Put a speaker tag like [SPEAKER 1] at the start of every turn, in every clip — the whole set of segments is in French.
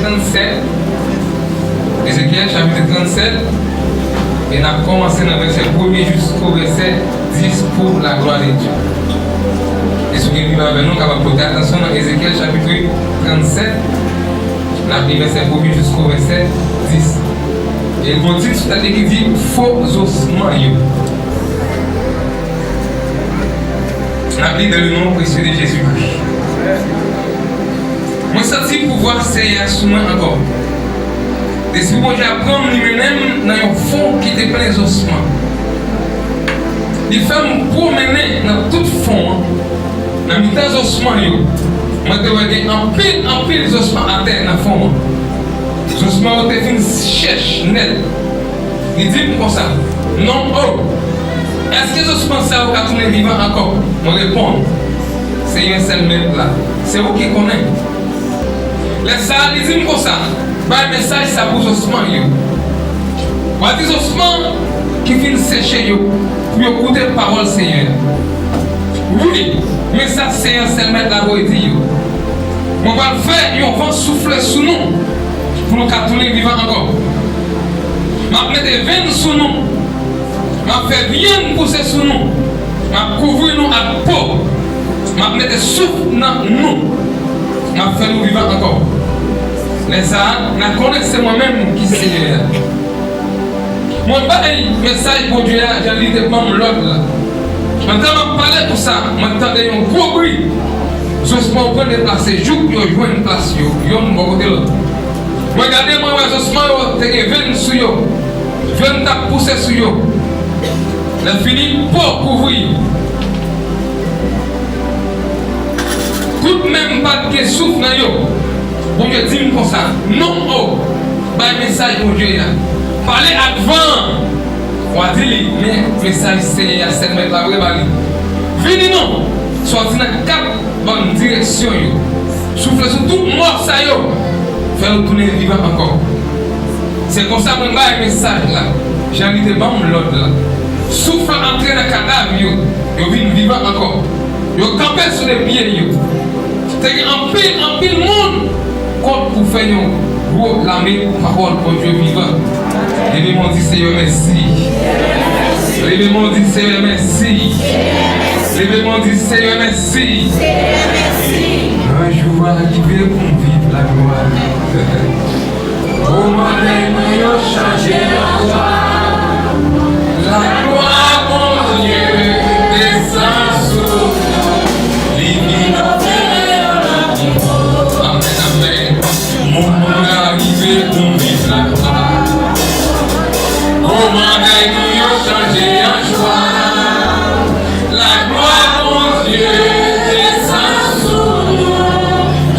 [SPEAKER 1] 37. Ézéchiel chapitre 37. Et on a commencé dans le verset 1er jusqu'au verset 10 pour la gloire de Dieu. Et ce qui est avec nous, capable de porter attention dans Ézéchiel chapitre 37, on a pris verset 1er jusqu'au verset 10. Et le titre, c'est-à-dire qu'il dit faux ossements. On a pris dans le nom précieux de Jésus-Christ. Moi, je sens pouvoir c'est sous moi encore. Et si vous apprendre lui-même dans un fond qui est plein d'ossements. Il fait me promener dans tout fond, dans mes ossements. Moi, je vais en pile d'ossements à terre dans le fond. Les ossements ont été cherche net. Il dit comme ça. Non, oh. Est-ce que les ossements ça va tourner vivant encore? On répond. C'est un seul maître là. C'est vous qui connaissez. Les ça, il dit comme ça. Un message ça pour les ossements. Voilà des ossements qui viennent sécher pour écouter la parole Seigneur. Oui, mais ça c'est un seul maître là pour dire. On va le faire, on va souffler sous nous pour nous tourner vivant encore. Je vais mettre des veines sous nous. Je vais faire bien pousser sous nous. Je vais couvrir nous à la peau. Je vais mettre des souffles dans nous. Je vais faire nous vivre encore. Mais ça, je connais moi-même qui c'est. Moi, je vais un message pour Dieu, j'ai lu des membres l'autre. Maintenant, je parler pour ça. Maintenant, il y a un gros bruit. Je suis en train de déplacer. Je vais jouer une place. Je vais me côté l'autre. Regardez, moi, je suis en train de venir sur eux. Je viens de pousser sur eux. Je finis pour couvrir. Tout même pas de souffle dans eux. Bon Dieu dit comme ça. Non, oh. Bah, message pour Dieu là. Parlez avant. On va dire, mais message c'est à cette mètre la vraie barrière. Venez non. Sortez dans 4 bonnes directions. Soufflez sur tout mort ça yo. Faites-nous tourner vivant encore. C'est comme ça qu'on va un message là. J'ai envie de bomber l'autre là. Souffle entrer dans le cadavre yo. Yo vient vivant encore. Yo campé sur les pieds yo. C'est en pile monde. Pour faire une gros l'armée parole pour Dieu vivant. Levez-moi dit Seigneur merci. Levez-moi dit Seigneur merci. Levez-moi dit Seigneur merci. Un jour arrivé pour vivre la gloire. Oh mon Dieu, changer la gloire. La gloire mon Dieu descend sur nous. Livre arrivé pour vivre la gloire. Oh mon Dieu, changer en joie. La gloire, mon Dieu, descend sur nous.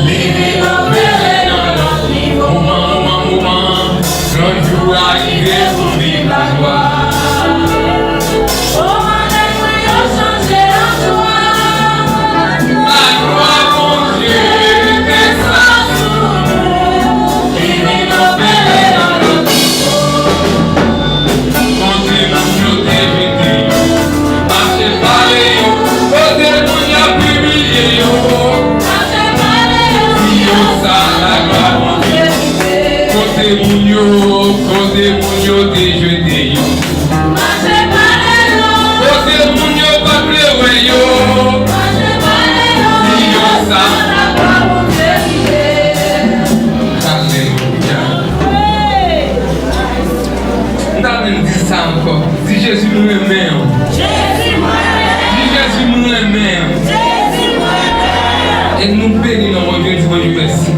[SPEAKER 1] Livre nos pères dans notre livre. Moment. Grand jour arrivé pour vivre la gloire. Oh mon Dieu, changer en joie. La gloire, mon Dieu, descend sur nous. Côté Mounio, déjeuner yo. Marchez pas les lots. Côté Mounio, pas pleurer yo. Marchez pas les lots. Yo ça. Alléluia. On a même dit ça encore. Si Jésus nous aimait. Jésus nous aimait. Et nous bénissons mon Dieu, Dieu merci.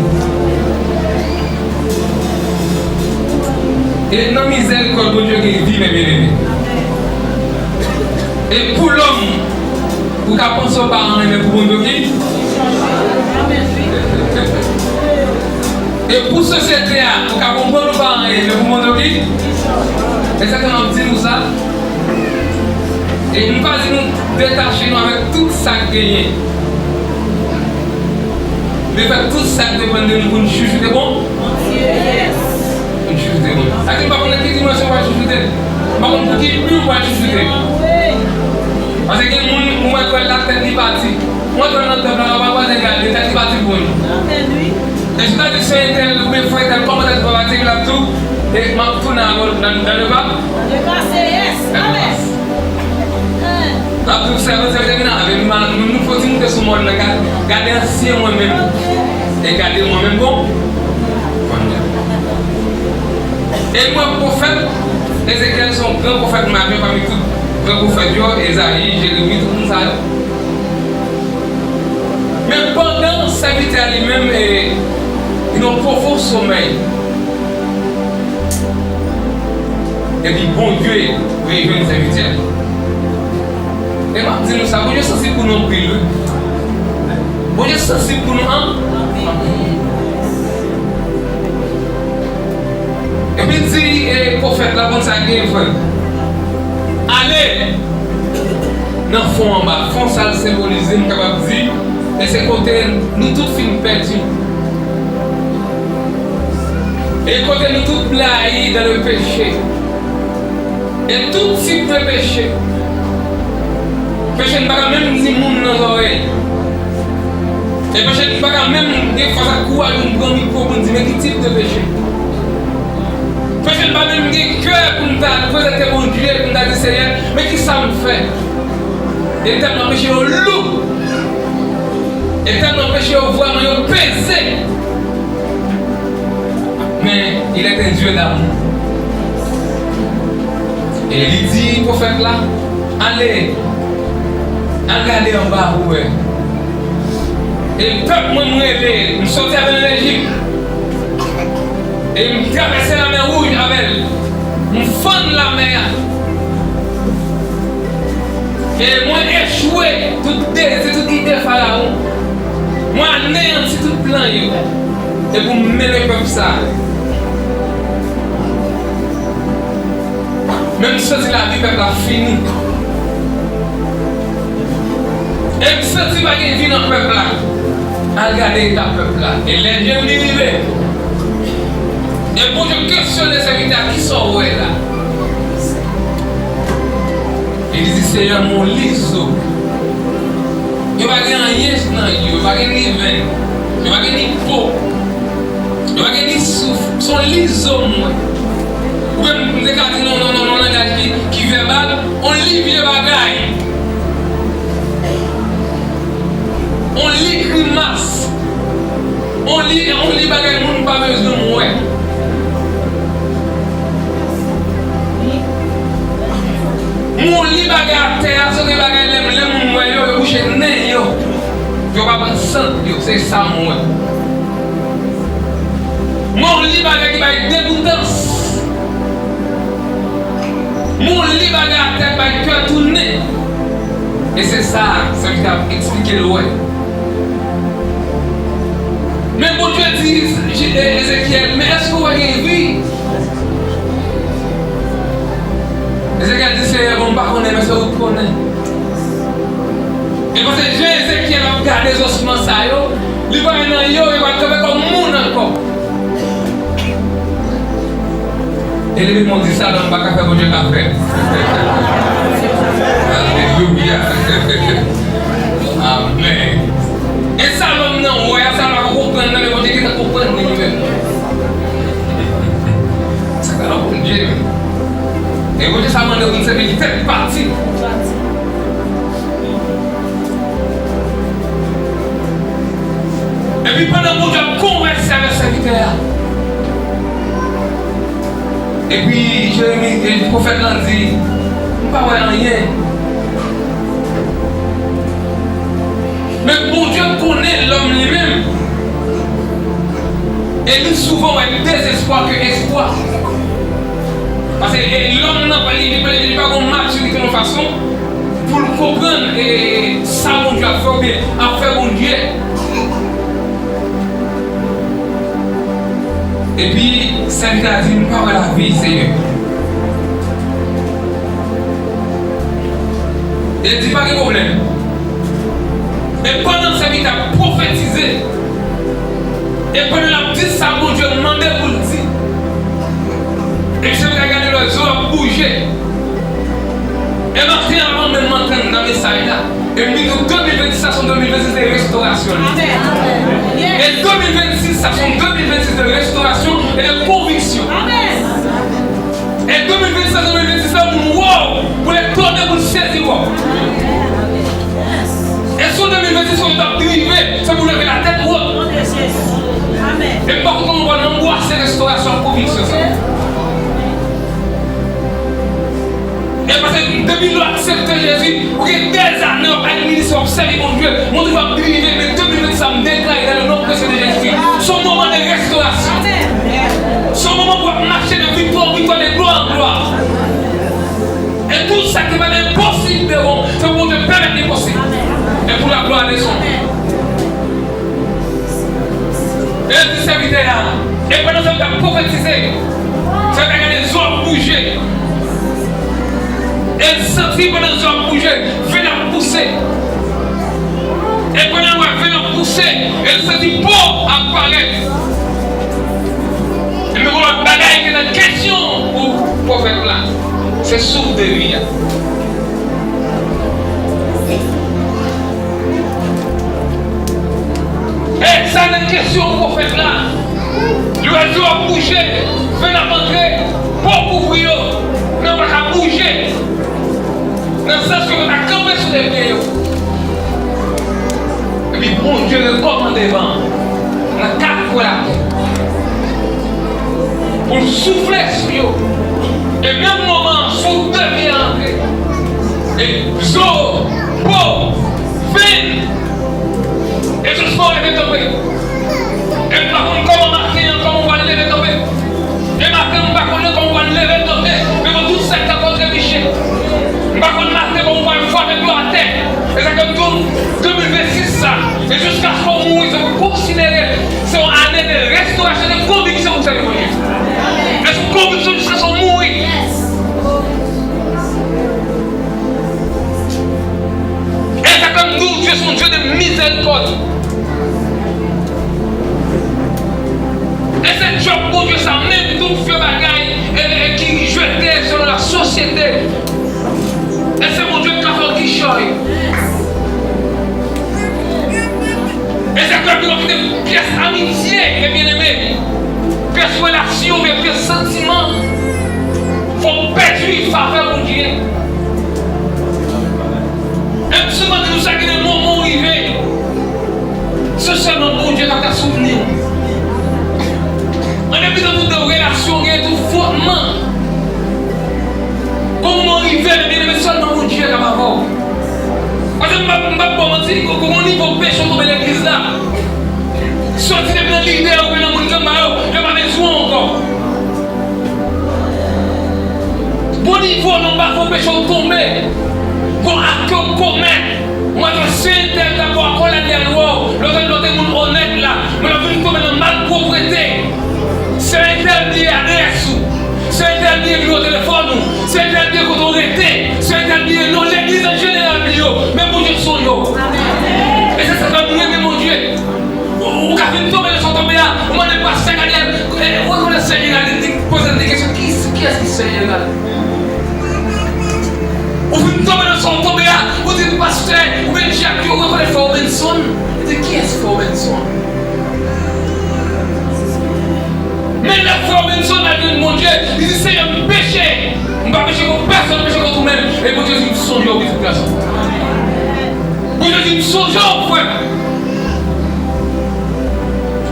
[SPEAKER 1] Et dans la miséricorde de Dieu qui vit, mes bien-aimés. Et pour l'homme, vous pouvez penser aux parents, mais pour mon Dieu, et pour la société, vous pouvez comprendre aux parents, mais pour mon Dieu, exactement, dit-nous ça. Et nous ne pas nous détacher avec tout ça gagné. Mais faire tout ça dépend de nous pour nous chuchoter bon. A qui ne va pas quelle dimension va chuchoter. Par contre, pour qui plus va chuchoter. Parce que les gens qui ont la tête qui partit. Moi, je ne sais pas si vous avez la tête qui partit pour nous. Et je t'ai dit que c'est un frère Et ma tourne dans le bas.
[SPEAKER 2] Le bas, c'est yes. Amen.
[SPEAKER 1] La pour servir avec nous faut dire que ce monde là garder ancien moi-même et garder moi-même bon. Et moi prophète Ézéchiel son grand prophète m'a fait parmi tout grand prophète Esaïe, Jérémie tout ça. Mais pendant serviteur lui-même il a un profond sommeil. Et puis bon Dieu réveille le serviteur. Et moi, dis-nous ça, bon Dieu sensible pour nous prier. Bon Dieu sensible pour nous Et puis dit, prophète, la bonne ça allez dans le fond en bas, fond ça le symboliser, nous capable de dire, et c'est côté, nous tous finissons perdus. Et côté nous tous plaïs dans le péché. Et tout type de péché. Péché ne pas même ni monde dans l'oreille. Et péché ne pas même des fois ça court un grand micro pour dire mais quel type de péché. Péché ne pas même des cœur pour nous présenter mon Dieu pour nous dire Seigneur, mais qui ça me fait? Et tellement péché au loup. Et tellement péché au voir, au pesé. Mais il est un Dieu d'amour. Et il dit, prophète là, allez, regardez en bas, ouais. Et le peuple m'a révélé, je sortais avec l'Égypte. Et je traversais la mer rouge avec elle. Je fends la mer. Et moi échoué, toute idée pharaon. Moi anéanti tout plan. Et pour me mêler comme ça. Même si la vie peuple a fini. Et si tu vas gagner dans le peuple là, regardez le peuple là. Et les gens arrivent. Et pour je questionne les serviteurs qui sont où là. Il dit Seigneur mon liso. Il va gagner rien dans lui, il va gagner vin, il va gagner peau, il va gagner souffle, son liso moi. Ou même nous écarter non langage qui verbal, on lit vieux bagaille. On lit grimace. On lit bagaille moun pas besoin de moi. Mon lit bagaille à terre, c'est des bagailles les moun moi yo boucher nez yo. Yo pas pensant yo, c'est ça moi. Mon lit bagaille qui va dégoûtance. Mon lit bagaille à terre va cœur tourné. Et c'est ça qui t'a expliqué le ouais. Mais bon Dieu dit, Ézéchiel, mais est-ce que vous avez vu? Ézéchiel dit, c'est bon, pas connaître, mais c'est vous connaissez. Et parce que Ézéchiel a regardé les ossements, il va aller dans yo, il va tomber comme monde encore. Et les gens disent ça dans le bac à faire, bon Dieu l'a fait. Alléluia. Amen. Et ça, l'homme non, ouais, ça va comprendre, mais bon Dieu qui t'a compris lui-même. Ça va comprendre Dieu. Et bon Dieu, ça m'a demandé de faire telle partie. Et puis pendant que Dieu a conversé avec le serviteur. Et puis, Jérémie, le prophète l'a dit, on ne peut pas voir rien. Mais bon Dieu connaît l'homme lui-même. Et lui souvent il désespoir que espoir. Parce que l'homme n'a pas de maturité de façon pour le comprendre et ça mon Dieu a fait bien, a fait mon Dieu. Et puis, ça lui a dit, nous ne pouvons pas la vie, Seigneur. Il dit pas de problème. Et pendant que ça lui a prophétisé, et pendant la petite ça, mon Dieu demandait pour le dire. Et je vais regarder le jour à bouger. Et maintenant, avant de m'entendre dans le message là, et nous 2026, ça sont 2026 de restauration. Et 2026, ça sont 2026 de restauration et de conviction. Amen. que tu as privé, c'est pour lever la tête haute.
[SPEAKER 2] Nom de Jésus. Amen.
[SPEAKER 1] Et pas qu'on voit l'angoisse et restauration en conviction. Et parce que depuis nous accepter Jésus, vous avez des années à administrer, observer mon Dieu va priver, mais depuis que ça me déclare dans le nom précieux de Jésus. Son moment de restauration. Son moment pour marcher de victoire en victoire, de gloire en gloire. Et tout ça qui va être impossible, c'est pour te permettre l'impossible. Et pour la gloire de son nom. Et le serviteur là, et pendant ce temps, prophétiser, ça va regarder les hommes bouger. Elle sentit pendant les hommes bouger, venir pousser. Et pendant qu'elle venir pousser, elle sentit beau apparaître. Et mais voilà, bagaille qui est la question pour le prophète là, c'est souffle de vie. Et ça, la question au prophète là. L'oiseau a bougé, venir rentrer, pour couvrir, mais on va bouger. Dans le sens que on a campé sur les pieds. Et puis bon Dieu le commande devant. On a quatre pour la terre. Pour souffler sur eux. Et même moment, souffle devient entré. Et zo, bo, fin. Et tout ce qu'on est tombé. Et par contre, comment marquer, comment on va lever tomber. Et marquer, on va connaître comment on va lever tomber. Mais pour tout ça, tu as contribué. Par contre, matin, on va une fois avec toi à terre. Et ça comme 2026 ça. Et jusqu'à ce qu'on mouille, ça vous considérer c'est une année de restauration, de conviction que vous allez mourir. Et cette conviction jusqu'à ce qu'on mouille. Et ça comme nous, Dieu est un Dieu de miséricorde. Et c'est job pour Dieu, ça même toute vieux bagaille qui jetait selon la société. Et c'est mon Dieu qui a fait qui choisit. Et c'est comme une pièce amitié, mes bien-aimés. Pièce relation, mais pièce sentiment. Il faut perdre une faveur pour Dieu. Et souvent, nous savons que les moments arrivés, c'est seulement pour Dieu qui a souvenir. On est plus dans toute relation, il y a tout fondement. Comment arriver, mais seulement mon Dieu qui a ma voix. Parce que je ne vais pas mentir, comment niveau péché tomber l'église là. Sortir de l'idée, ou bien dans mon Dieu, je n'ai pas besoin encore. Bon niveau, non pas pour péché tomber. Pour acte commettre. Moi, je suis d'abord à la loi. L'autre monde honnête là. Mais la vie comme dans malpropreté. C'est interdit à l'ESU. C'est interdit au téléphone. C'est interdit quand on était. C'est interdit dans l'église en général. Mais mon Dieu, son yo. Et ça, ça va nous mon Dieu. Ou quand vous tombez dans son tombé là, on m'en est pas Seigneur. Où est le Seigneur? Posez des questions. Qui est-ce qui Seigneur? Ou vous tombez dans son tombé là, vous dites pasteur, ou bien Jacques, ou vous connaissez Robinson. Qui est-ce Robinson? Mais la Robinson a dit mon Dieu, il dit c'est un péché. On ne va pas pécher contre personne, pécher contre nous-mêmes. Et mon Dieu dit, nous sommes au bout de personne. Mon Dieu dit, nous sommes au frère.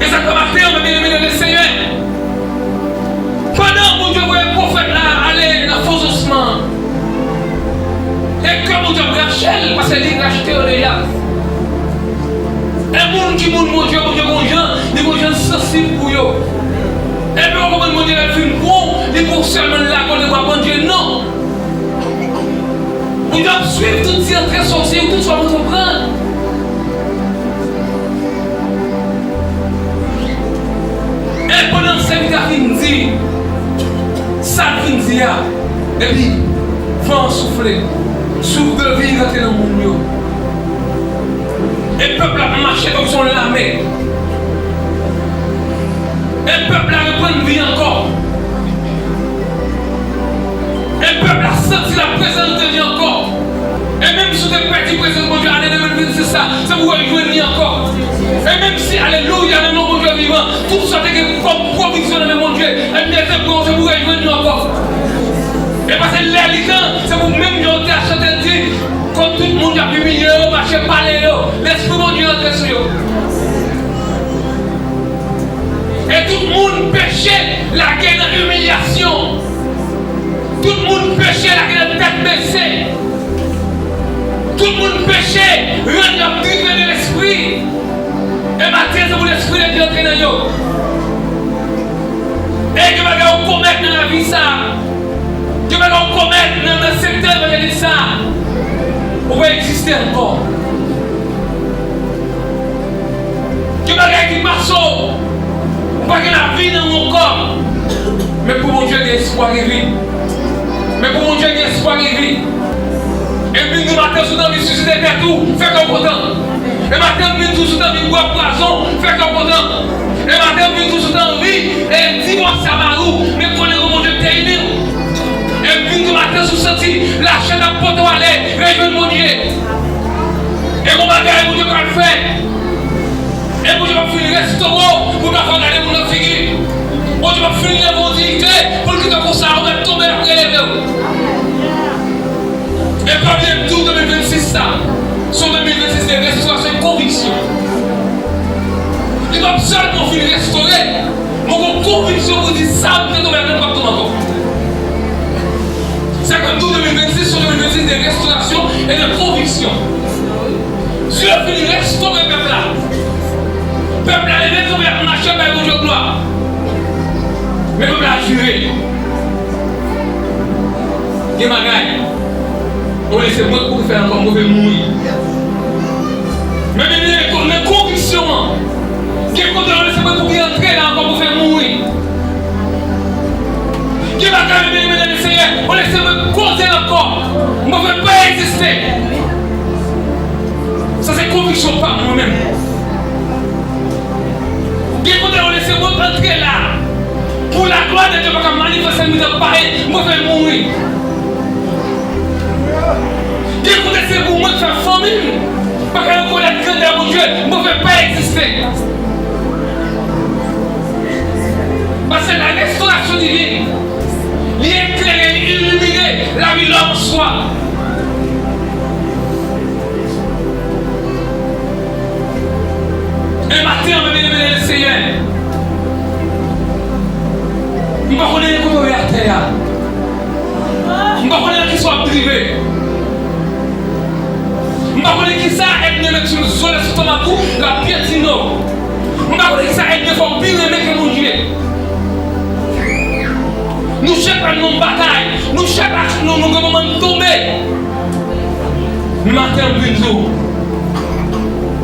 [SPEAKER 1] Et ça comme à terre, mes bien-aimés, le Seigneur. Pendant mon Dieu voyait le prophète là aller dans faux ossements. Et comme mon Dieu Rachel, parce qu'il est racheté déjà. Et mon Dieu, mon Dieu, des gens sensibles pour eux. Et puis on comprend mon Dieu, elle fait bon, et pour seulement là, qu'on ne voit pas Dieu, non. Vous devez suivre toutes ces entrées sorcières, tout soit votre prendre. Et pendant ce temps, il dit, ça fin dit, et puis, vent souffler, souffle de vie rentrer dans mon lieu. Et le peuple a marché comme son l'armée. Et le peuple a repris vie encore. Et le peuple a senti la présence de Dieu encore. Et même si vous êtes perdu, présence de Dieu, allez, c'est ça, ça vous rejoindre encore. Et même si, alléluia, le nom de Dieu vivant, tout ça est comme provision de mon Dieu, et bien c'est pour vous rejoindre encore. Et parce que l'église, c'est pour même Dieu à chanter, comme tout le monde Dieu a humilié, marché parler, l'Esprit de Dieu entre sur eux. Et tout le monde péchait la guerre dans l'humiliation. Tout le monde péchait la guerre de tête baissée. Tout le monde péchait, rendre privé de l'esprit. Et matin, c'est pour l'esprit de Dieu entrer dans eux. Et que va commettre dans la vie ça. Que va commettre dans le secteur de ça. On va exister encore. Que va qui passe. On va la vie dans mon corps. Mais pour mon Dieu, il y a espoir de vie. Mais pour mon Dieu, il y a espoir de vie. Et puis nous matin, sous dans vie, susciter tout, fait comme content. Et matin, nous tous dans vie, boire poison, fait comme content. Et matin, nous tous dans vie, et divorce à Marou, mais connaît comment Dieu t'aime. Et puis nous matin, sous senti, la chaîne à poteau aller, réveille mon Dieu. Et mon bagage, mon Dieu va le faire. Et mon Dieu va finir restaurant, pour ne pas regarder mon autre figure. Mon Dieu va finir mon dignité, pour que comme ça, on va tomber après les deux. Et pas bien tout 2026 ça. Sur 2026 des restaurations et conviction. Il doit seulement finir restaurer. Mon conviction vous dit ça, vous êtes tombé dans le encore. C'est comme tout 2026 sur 2026 des restaurations et de conviction. Dieu a fini restaurer le peuple là. Le peuple là, il est tombé en achève avec votre gloire. Mais le peuple a juré. Il y a on laisse moi pour faire encore mauvais mourir. Mais mes convictions, qui est content, on laisse moi pour entrer là encore pour faire mourir. Qui va quand même essayer, on laisse moi causer encore. On ne veut pas exister. Ça c'est conviction par moi-même. Qui est content, on laisse moi entrer là. Pour la gloire de Dieu, je vais manifester une pareille, je vais mourir. Écoutez, c'est pour moi de faire famille. Parce que je connais que mon Dieu ne veut pas exister. Parce que la restauration divine, l'éclairer, illuminer la vie en soi. Et matin, on va venir le Seigneur. Je ne connais pas comment à terre. Je ne connais pas qui soit privé. Je ne connais pas qui ça aide de mettre sur le sol sur ton abou, la piétino. Je ne connais pas qui ça aide de faire pire les mecs que mon Dieu. Nous cherchons nos batailles, nous cherchons nos moments de tomber. Matin, binzo.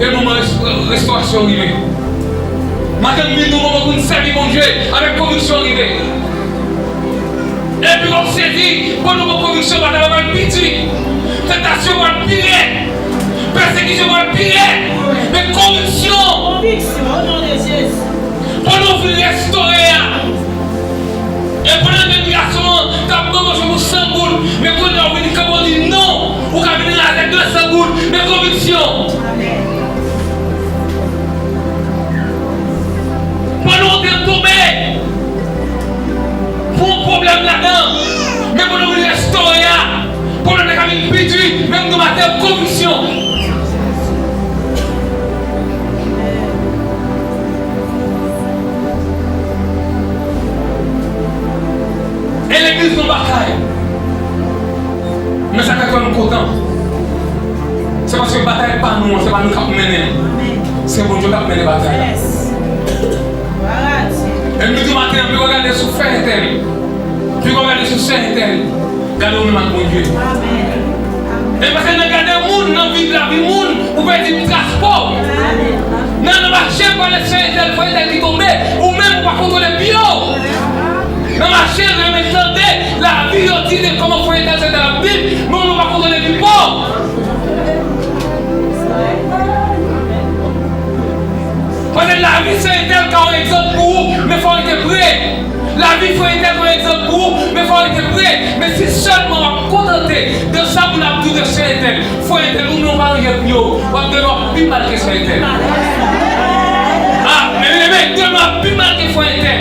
[SPEAKER 1] Et le moment de restauration arrivé. Matin, binzo, moment pour nous servir mon Dieu avec conviction arrivé. Et puis on s'est dit, pour nos convictions, on va le pitié. Tentation va le pire. Persécution va le pire. Mais conviction.
[SPEAKER 2] Conviction au nom de Jésus.
[SPEAKER 1] Pour nous venir restaurer. Et pour la migration, d'abord je vous sens boule. Mais quand on vient comme on dit non, ou quand on vient avec 200 boules, mais conviction. Pour nous tomber. Pour un problème là-dedans. Mais pour nous restaurer. Pour nous faire une petite, même nous matin, conviction. Et l'église nous bataille. Mais ça fait quoi nous content? C'est parce que la bataille n'est pas nous, c'est pas nous qui avons mené. C'est bon Dieu qui a mené la bataille. Et nous disons matin, puis regardez sur Saint-Étel. Puis regardez sur Saint-Étel. Regardez nous mon Dieu. Et parce que nous regardons le monde, dans la vie de la vie, le monde, vous pouvez dire transport. Dans le marché, pour les Saint-Étel, il faut être tombé, ou même pour contrôler bio. Dans ma chaîne, je m'entendais la vie on dit comment il faut être dans la Bible, mais on ne va pas contrôler du bon. Parce que la vie c'est un exemple pour vous, mais il faut être prêt. La vie faut être un exemple pour vous, mais il faut être prêt. Mais si seulement on va contenter de ça pour la vie de Saint-Étel, il faut être où nous va arriver mieux, on va devoir plus mal que Saint-Étel. Ah, mais les mecs demandent plus mal que Saint-Étel.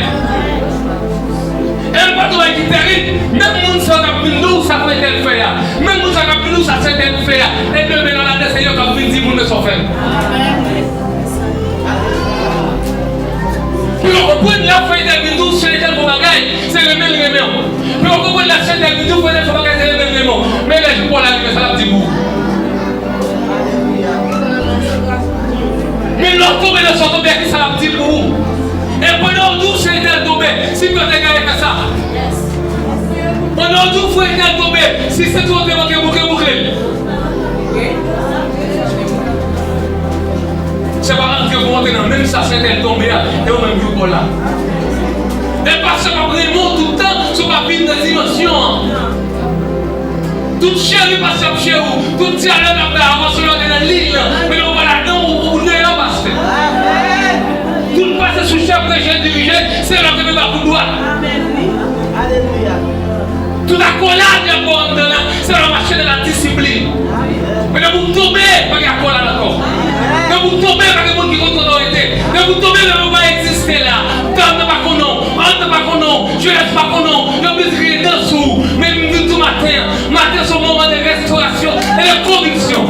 [SPEAKER 1] Elle va doit être terrible. Même nous, ça va plus nous, ça va être fait. Même nous, ça va plus nous, ça va être fait. Et demain, son fait. Puis on comprend la feuille de bidou, c'est le bon bagage, c'est le même élément. Puis on comprend la chaîne de bidou, c'est le bon bagage, c'est le même élément. Mais là, je prends la vie, ça la petit bout. Mais l'autre tombe dans son tombé, ça la petit bout. Et pendant tout, c'est le tombé. Si vous avez fait ça. Pendant tout, vous êtes tombé. Si c'est tout, vous avez bouclé. C'est pas que vous montez dans même ça, c'est tombé là, et vous même vous là. Et parce que vraiment tout le temps, ce pas une dimension. Tout chéri passe chez vous, tout tient là avant sur la ligne, mais on va là-dedans, on est là parce que. Tout le passe sous chef que j'ai dirigé, c'est là que je vais vous droit.
[SPEAKER 2] Alléluia.
[SPEAKER 1] Tout la collade, c'est la machine de la discipline. Mais de vous tomber, pas qu'il y a collade encore. De vous tomber, pas qu'il y a monde qui compte l'autorité. De vous tomber, mais vous va exister là. Quand ne pas qu'on non, on ne pas qu'on non, je laisse pas qu'on non, je me crier dessous. Mais tout matin, c'est un moment de restauration et de conviction.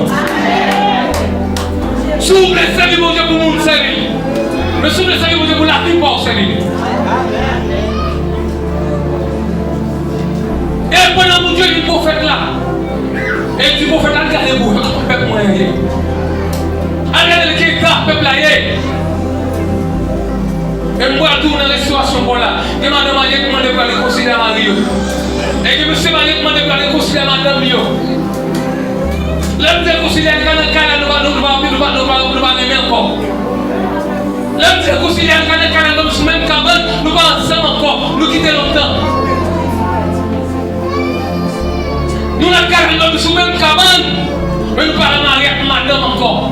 [SPEAKER 1] S'ouvre les services, mon Dieu, pour mon service. Mais s'ouvre les services, mon Dieu, pour la vie pour servir. Et pendant mon Dieu, il prophète là. Et du prophète là, regardez-vous, peuple moyen. Regardez le gars, peuple là. Et moi, tout dans la restauration pour là. Et m'a demandé comment de parler considérer Mario. Et que monsieur m'a demandé de parler considérer madame Yo. L'homme de considérer quand le cas nous va aimer encore. L'homme de considérer quand le cas nous même cabane, nous va ensemble encore, nous quitter longtemps. Nous n'avons sous même cabane, mais nous parlons avec madame encore.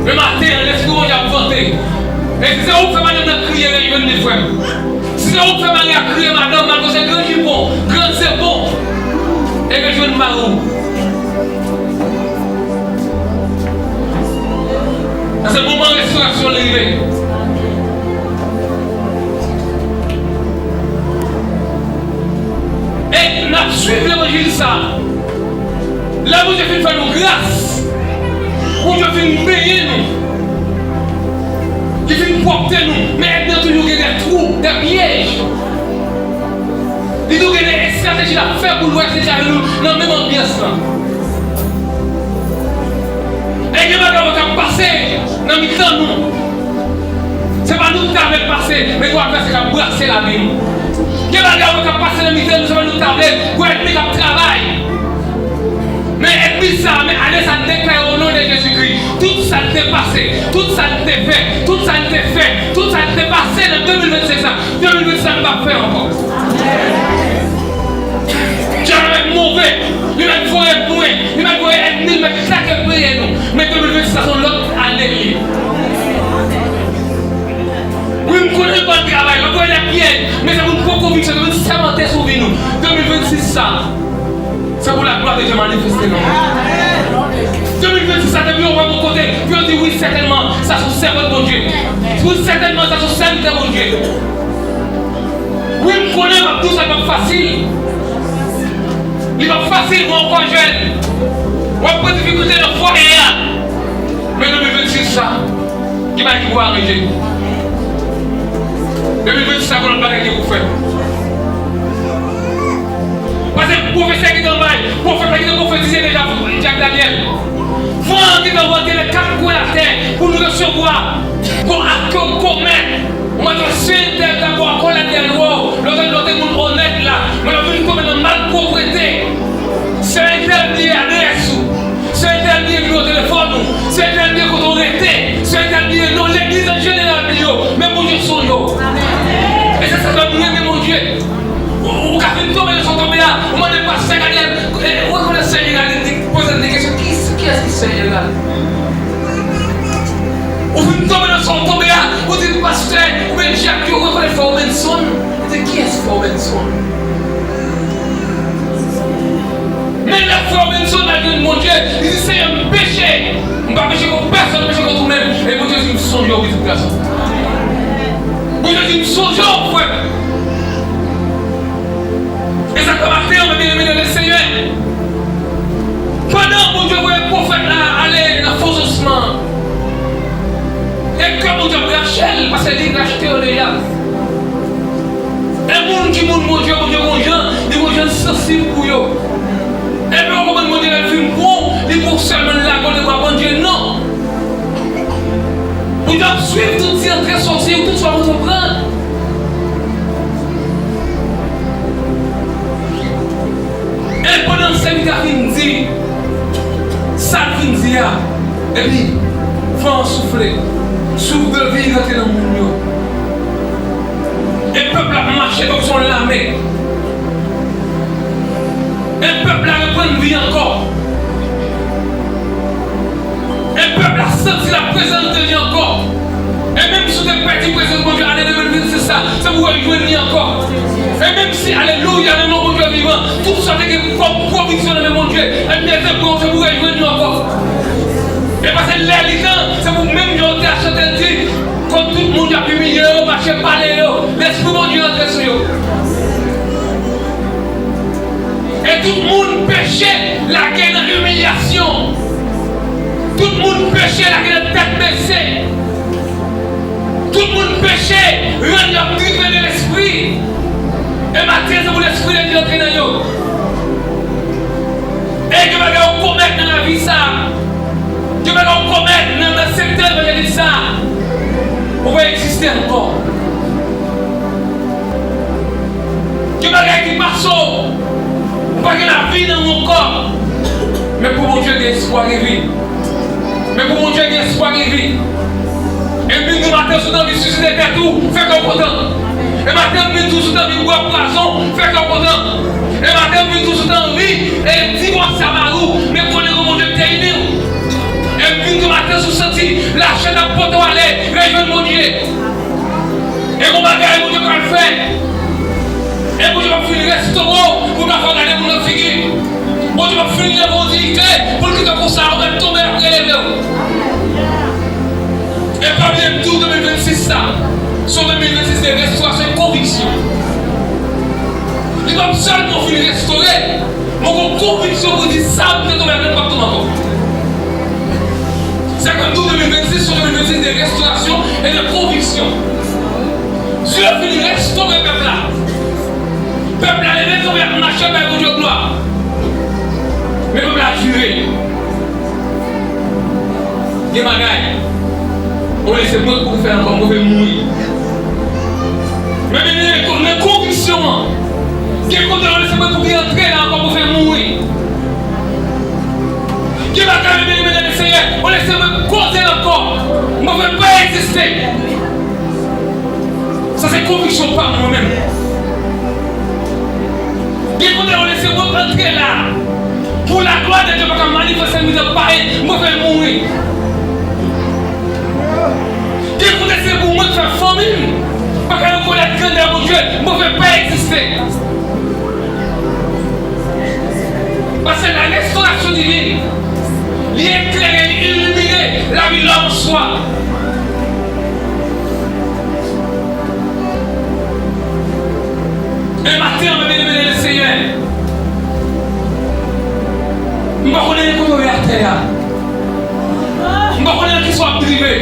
[SPEAKER 1] Le matin, l'esprit on a voté. Et si c'est où fait madame de crier, il veut les frères. Si c'est où fait madame de crier, madame, c'est grand qui bon, grand c'est bon. Et que je veux marou. C'est le moment de restauration arrivé. Et nous suivons l'évangile ça. Là, vous devez faire nos grâces. Vous devez nous payer nous. Qui fait nous porter nous. Mais il y a toujours des trous, des pièges. Il y a des stratégies à faire pour nous rester avec nous dans la même ambiance. Et il y a des gens qui ont passé dans le temps nous. Ce n'est pas nous qui avons passé, mais nous avons fait c'est brasser la vie. Il y a des gens qui ont passé dans le temps nous avons nous tabler pour être mis comme travail. Mais et puis ça, mais allez, ça déclare au nom de Jésus-Christ. Tout ça t'est passé, tout ça t'est fait, tout ça t'est fait, tout ça t'est passé dans 2025. 2025 ne va faire encore. Tu vas être mauvais, il va être moins, il va être nul, mais ça que vous voyez nous. Mais 2025 c'est l'autre année. Oui, je ne connais pas le travail, je connais la pièce, mais c'est une bonne conviction, c'est une samanté sur nous. 2026 ça. C'est pour la gloire de Dieu manifestée dans nous. 2026, ça devient au bon côté. Puis on dit oui, certainement, ça se sert de bon Dieu. Oui, certainement, ça se sert de bon Dieu. Oui, je connais, mais tout ça n'est pas facile. Il n'est pas facile, moi, encore jeune. Moi, pas de difficulté de foyer. Mais 2026, ça, qui va y voir arriver. 2026, ça, qu'on n'a pas gagné pour faire. Parce que le professeur qui est dans le bail, le prophète qui est prophétisé déjà, Jacques Daniel. Franck qui est envoyé les 4 coins de la terre pour nous recevoir, pour commettre. Moi, je suis d'abord encore la terre noire, l'autre monde honnête là, mais on a vu comme une mal pauvreté. C'est un tel lié à l'adresse, c'est un tel lié au téléphone, c'est un tel lié qu'on aurait été, c'est un tel lié dans l'église en général, mais mon Dieu sont yo. Et ça, ça doit bien, mon Dieu. Ou quand vous tombez, sont tombés là, on m'a dit pas ça, où est-ce qu'on a saigné là, posez des questions, qui est-ce qui saigne là? Ou vous tombez là, sont tombés là, vous dites pasteur, ou bien Jacques, ou vous connaissez Forbenson, qui est-ce Forbenson? Mais la Forbenson a dit, mon Dieu, il dit c'est un péché, on ne va pas pécher contre personne, pécher contre nous-mêmes, et mon Dieu dit, nous sommes au de personne. Mon Dieu dit, nous sommes au frère. Et ça commence à bien aimer le Seigneur. Pendant que Dieu voyait le prophète là aller dans le faux ossements, mon Dieu Rachel, parce qu'elle est rachetée déjà. Et moun qui moun mon Dieu, les gens sensibles pour eux. Et puis on va demander le film bon, les pour seulement la bonne de bon Dieu, non. Vous devez suivre tout ces entrées sorcières, tout ça vous comprendre. Et pendant ce temps, il dit, ça vient dire, et puis, faut souffler, souffle de vie rentrer dans le monde. Et le peuple a marché dans son lamé. Et le peuple a repris vie encore. Et le peuple a senti la présence de Dieu encore. Et même si vous êtes perdu, présence de Dieu, allez devenir c'est ça vous va rejoindre encore. Et même si, alléluia, le nom de Dieu vivant, tout ça est comme provision de mon Dieu, et bien c'est pour vous rejoindre encore. Et parce que l'élément, c'est vous-même qui avez acheté, quand tout le monde a humilié, marché, parlé, l'esprit de Dieu entre sur eux. Et tout le monde péchait la guerre dans l'humiliation. Tout le monde péchait la guerre de tête baissée. Tout le monde péchait, rendre privé de l'esprit. Et maintenant, c'est pour l'esprit de Dieu entrer dans eux. Et que vous commettre dans la vie ça. Que vous commettre dans le secteur de ça. On va exister encore. Que vous qui passe. Pas que la vie dans mon corps. Mais pour mon Dieu, il y a espoir de vie. Mais pour mon Dieu, il y a espoir de vie. Et puis nous matin, sous dans vie, suicider tout, fait qu'on content. Et matin, nous tout sous dans vie, boire poisson, fait qu'on content. Et matin, nous tout sous dans vie, et divorce à Marou, mais qu'on est comme mon Dieu terminé. Et puis nous matin, sous senti, la chaîne à poteau aller, réjouir mon Dieu. Et mon bagage, mon Dieu, qu'on le fait. Et mon Dieu va finir le restaurant, pour ne pas regarder mon autre figure. Mon Dieu va finir la modalité, pour que comme ça, on va tomber après les deux. Et pas bien tout 2026 ça. Sur 2026 c'est restauration et conviction. Il va seulement finir restaurer. Mon conviction vous dit ça, peut-être tomber même pas tout encore. C'est comme tout 2026 sur 2026 de restauration et de conviction. Dieu a fini restaurer le peuple là. Le peuple a levé son verre, marché vers Dieu gloire. Mais le peuple a juré. Des bagailles. On laisse moi pour faire encore mauvais mourir. Mais les convictions, qui est content, on laisse moi pour entrer là encore pour faire mourir. Qui va quand même les Seigneur, on laisse moi causer encore. On ne veut pas exister. Ça c'est conviction par moi-même. Qui est content, on laisse moi entrer là. Pour la gloire de Dieu, parce que manifester de pareil, on va faire mourir. Qui c'est pour moi de faire famille. Parce que nous connaissons grandeur mon Dieu, ne pouvez pas exister. Parce que la restauration divine, l'éclairer, illuminer la vie de l'homme en soi. Et matin, on va bénir le Seigneur. Je ne connais pas comment la terre. Je ne connais pas qui soit privé.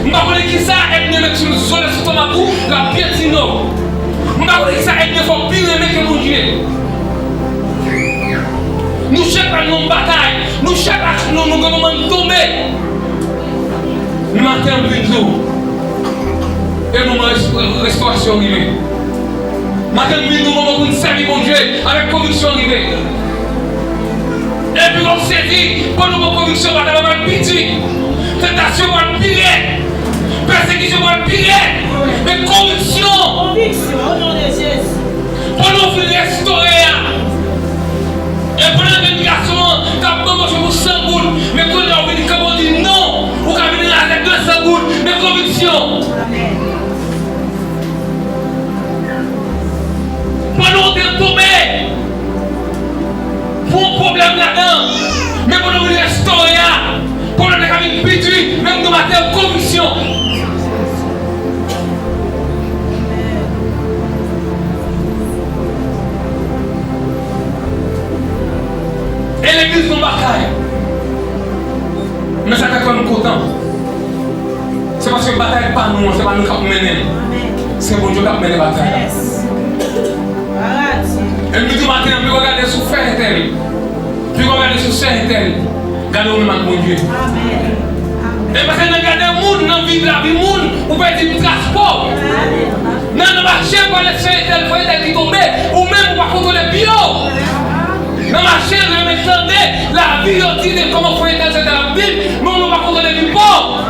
[SPEAKER 1] Je ne connais pas qui ça est de mettre sur le sol sur ton abou, la piétino. Je ne connais pas qui ça est de faire pire que mon Dieu. Nous cherchons nos batailles, nous cherchons nos moments de tomber. Nous matin, plutôt. Et nous avons restauration arrivée. Matin, nous avons servir mon Dieu avec conviction arrivée. Et puis on s'est dit, pour nous, conviction, on va avoir une pitié. Tentation, on va le pire. Persécution, on va le pire. Mais conviction.
[SPEAKER 2] Conviction, au nom de Jésus.
[SPEAKER 1] Pour nous venir restaurer. Et pour la médication, quand on mange pour 100 boules, mais quand on vient, quand on dit non, ou quand on vient avec 200 boules, mais conviction.
[SPEAKER 2] Amen.
[SPEAKER 1] Pour nous tomber. Pour un problème là-dedans, mais pour nous restaurer, pour nous faire une pitié, même nous matin, conviction. Et l'église nous bataille. Mais ça fait comme content. pas nous qui mener. C'est bon Dieu qui mène la bataille. Et nous disons matin, puis regardez sur faire tel. Puis regardez sur faire tel. Regardez au même mon Dieu. Et parce que nous regardons le monde, dans la vie, le monde, on peut dire transport. Dans le marché, on va laisser tel foyer tel qui tombe, ou même on va contrôler bio. Dans le marché, on va mettre la vie, on dit comment foyer tel c'est dans la ville, mais on va contrôler du pauvre.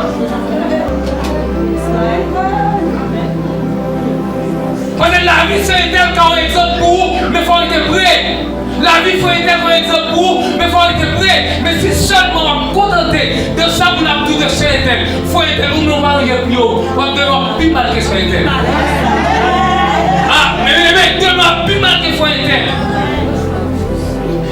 [SPEAKER 1] Parce que la vie, c'est tel qu'on exemple pour vous, mais il faut être prêt. La vie, il faut être un exemple pour vous, mais il faut être prêt. Mais si seulement on va contenter de ça, vous n'avez tout de ce tel. Il faut être où nous allons y plus haut. On va devoir plus mal que ce tel. Ah, mais demain, plus mal que ce tel.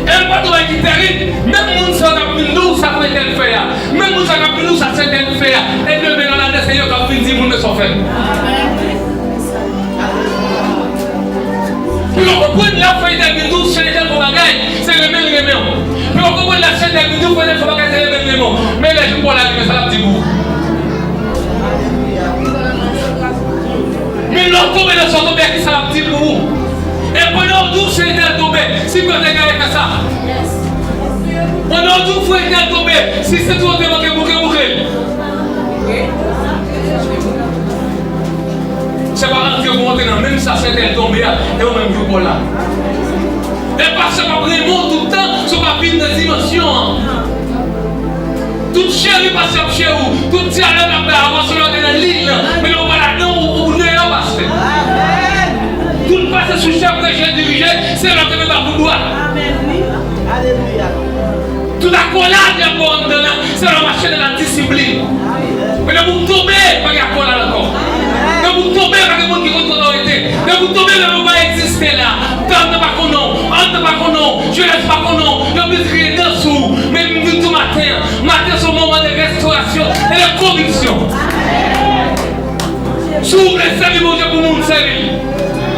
[SPEAKER 1] Et pas de qui terrible, même nous sommes nous, ça peut être fait. Même nous sommes nous, ça peut être fait. Et demain, on a des seigneurs qui ont dit, vous ne sont faits. Puis on comprend la feuille d'agriculture, c'est les gens qui bagaille, c'est le même élément. Puis on comprend la chaîne d'agriculture, c'est le même élément. Mais les gens pour la vie, ça va petit bout. Mais l'on tombe dans son tombé qui ça va petit bout. Et pendant tout, c'est les tombé. Si vous avez regardé comme ça. Pendant tout, il faut être tombé. Si c'est tout, on va bouquer. C'est pas rentrer pour monter dans même ça, c'est tombé et au même jour là. Et parce que pas vraiment tout le temps, ce pas une dimension. Tout chéri passe chez vous, tout tient là avant sur la ligne, mais on va là-dedans où vous n'avez pas passé. Tout le passe sous chef que j'ai dirigé, c'est là que va vous voir. Alléluia. Tout la collade est bonne dedans, c'est la machine de la discipline. Mais vous tombez, pas de collade encore. Quand vous tombez avec le monde qui compte l'autorité, quand vous tombez, le monde va exister là. Quand on ne pas qu'on non, on ne pas qu'on non, je ne laisse pas qu'on non, je vais crier dessous. Mais tout matin, c'est le moment de restauration et de conviction. S'ouvre les services, mon Dieu, pour nous servir.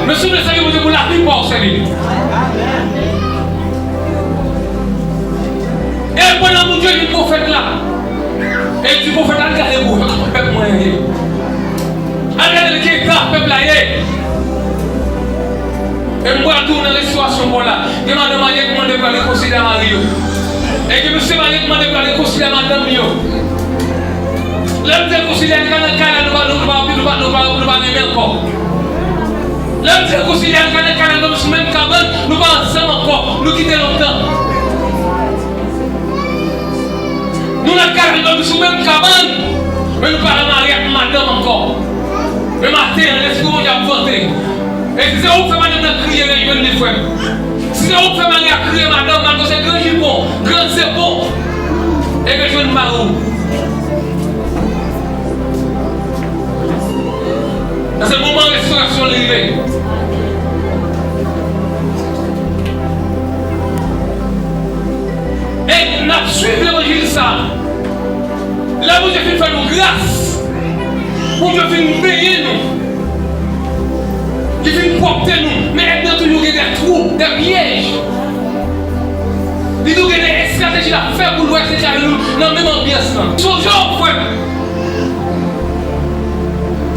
[SPEAKER 1] Mais s'ouvre les services, mon Dieu, pour la vie pour servir. Et pendant mon Dieu, il prophète là. Et du prophète là, regardez-vous, peuple moyen. Regardez qui est grave, peuple là. Et moi, tout dans la situation pour là. Je m'a demandé comment je vais réconcilier Mario. Et que monsieur m'a demandé comment réconcilier madame. L'homme de réconcilier, quand nous va aimer encore. L'homme de réconcilier, quand nous sommes même cabane, nous va ensemble encore, nous quitter longtemps. Nous nous sommes même cabane, mais nous parlons avec madame encore. Le matin, l'esprit de Dieu a voté. Et si c'est où que madame a crié les jeunes des frères. Si c'est où que madame a crié madame, c'est grand jupon, grand c'est bon. Et que je ne marou. C'est le moment de restauration arrivé. Et nous suivons l'évangile ça. Là où Dieu fait nous grâce. Où Dieu fait nous payer nous. Il fait porter nous. Mais il y a toujours des trous, des pièges. Il y a des stratégies à faire pour nous être dans la même ambiance. Toujours, frère.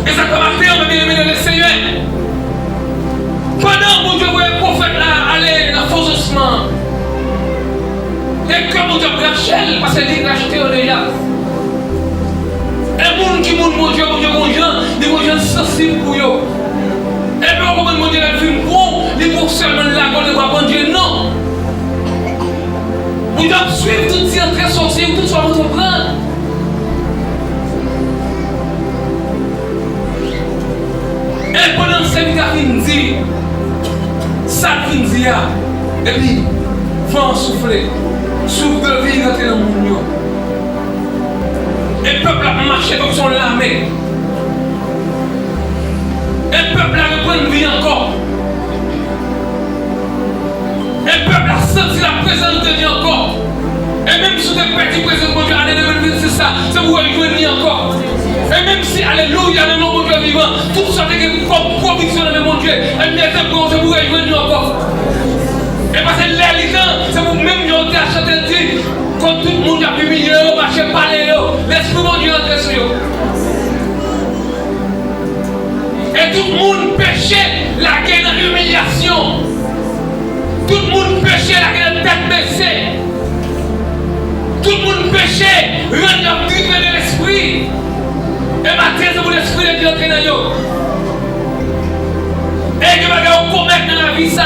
[SPEAKER 1] Et ça commence à me bien le Seigneur. Pendant que mon Dieu voyait le prophète là aller dans le faux ossements. Et comme mon Dieu Rachel, parce qu'il a acheté au déjà. Et mon qui mon Dieu, des gens sensibles pour eux. Et puis on comprend mon Dieu, il fait bon, il pour seulement là, qu'on ne voit pas Dieu, non. Vous devez suivre toutes ces entrées sorcières, tout soit votre plan. Et pendant ce service a fini, ça finit, et puis, vent souffler, souffle de vie dans le monde. Et le peuple a marché comme son l'armée. Et le peuple a repris une vie encore. Et le peuple a senti la présence de Dieu encore. Et même si vous êtes petit présent de Dieu, allez c'est ça, c'est vous allez jouer encore. Et même si, alléluia, le nom de Dieu vivant, tout ça comme conviction de mon Dieu, et bien c'est vous allez jouer encore. Et parce que l'élégant, c'est vous-même qui avez acheté comme tout le monde a publié, marché, parlé, l'esprit de Dieu entre sur eux. Et tout le monde péchait la guerre dans l'humiliation. Tout le monde péchait la guerre tête baissée. Tout le monde péchait, rendre privé de l'esprit. Et matin, c'est pour l'esprit de Dieu qui est dans eux. Et Dieu va commettre dans la vie ça.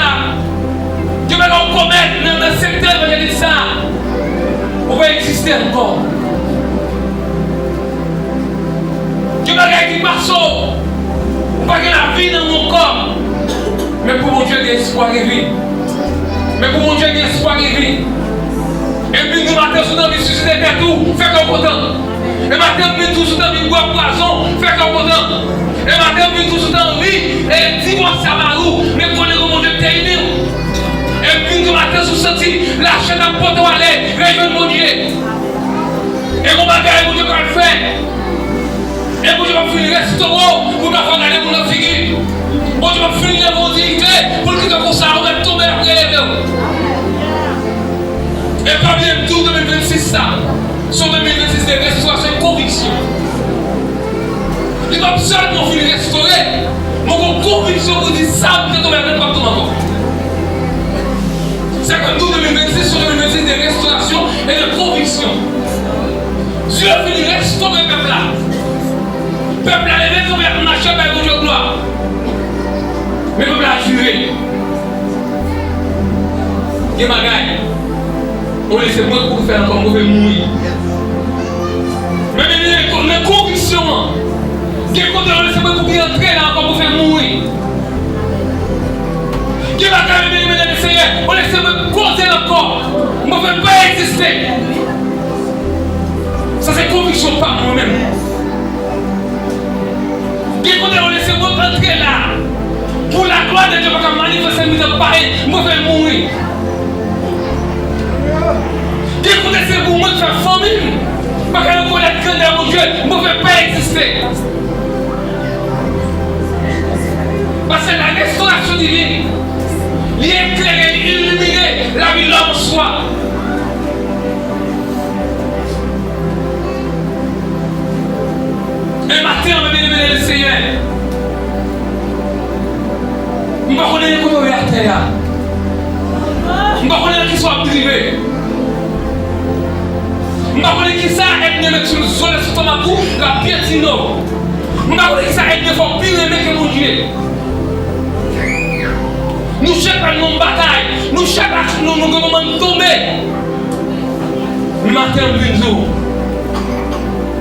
[SPEAKER 1] Dieu va commettre dans le secteur de ça. On va exister encore. Dieu va gagner qui marche. Pas que la vie dans mon corps. Mais pour mon Dieu, il y a espoir et vie. Mais pour mon Dieu, il y a espoir et vie. Et puis nous matin, sous notre vie, susciter des tout, fait qu'on content. Et matin, nous tout sous notre vie, boire poison, fait qu'on content. Et matin, nous tout sous notre vie, et divorce à Marou, mais qu'on est au monde de terminer. Et puis nous matin, sous sorti, la chaîne à porte à l'air, réveille mon Dieu. Et mon bagage, mon Dieu va le faire. Et mon Dieu va finir le restaurant, pour ne pas regarder mon autre figure. Mon Dieu va finir la modalité, pour que comme ça, on va tomber après les deux. Et pas bien tout 2026 ça. Sur 2026 des restaurations et conviction. Il va seulement finir restaurer. Mon conviction vous dit ça, peut-être on va même pas tout encore. C'est comme tout 2026 sur 2026 des restaurations et de conviction. Dieu a fini restaurer le peuple là. Le peuple là, les maisons vertes marchaient par votre gloire. Mais le peuple a juré. Il y a ma gagne. On laisse moi pour faire encore mauvais mourir. Mais les convictions, qui est contre on laisse moi pour bien entrer là encore pour faire mourir. Qui va quand même les Seigneur, on laisse moi causer encore. On ne veut pas exister. Ça c'est conviction par moi-même. Qui est contre on laisse moi entrer là. Pour la gloire de Dieu, pour qu'on manifeste une mise pareille, on va faire mourir. Dieu connaissez pour moi de faire famille. Parce que nous connaissons que mon Dieu ne pouvait pas exister. Parce que la restauration divine, l'éclairer, illuminer la vie de l'homme en soi. Et matin, on va bénir le Seigneur. On va connaître comment on est à terre. On va connaître qu'il soit privé. Je ne sais pas qui ça aide à mettre sur le sol et sur ton mapou la pierre de nous. Je ne sais pas qui ça aide à faire pire que mon Dieu. Nous cherchons nos batailles, nous cherchons nos moments de tomber. Nous matin, un jour.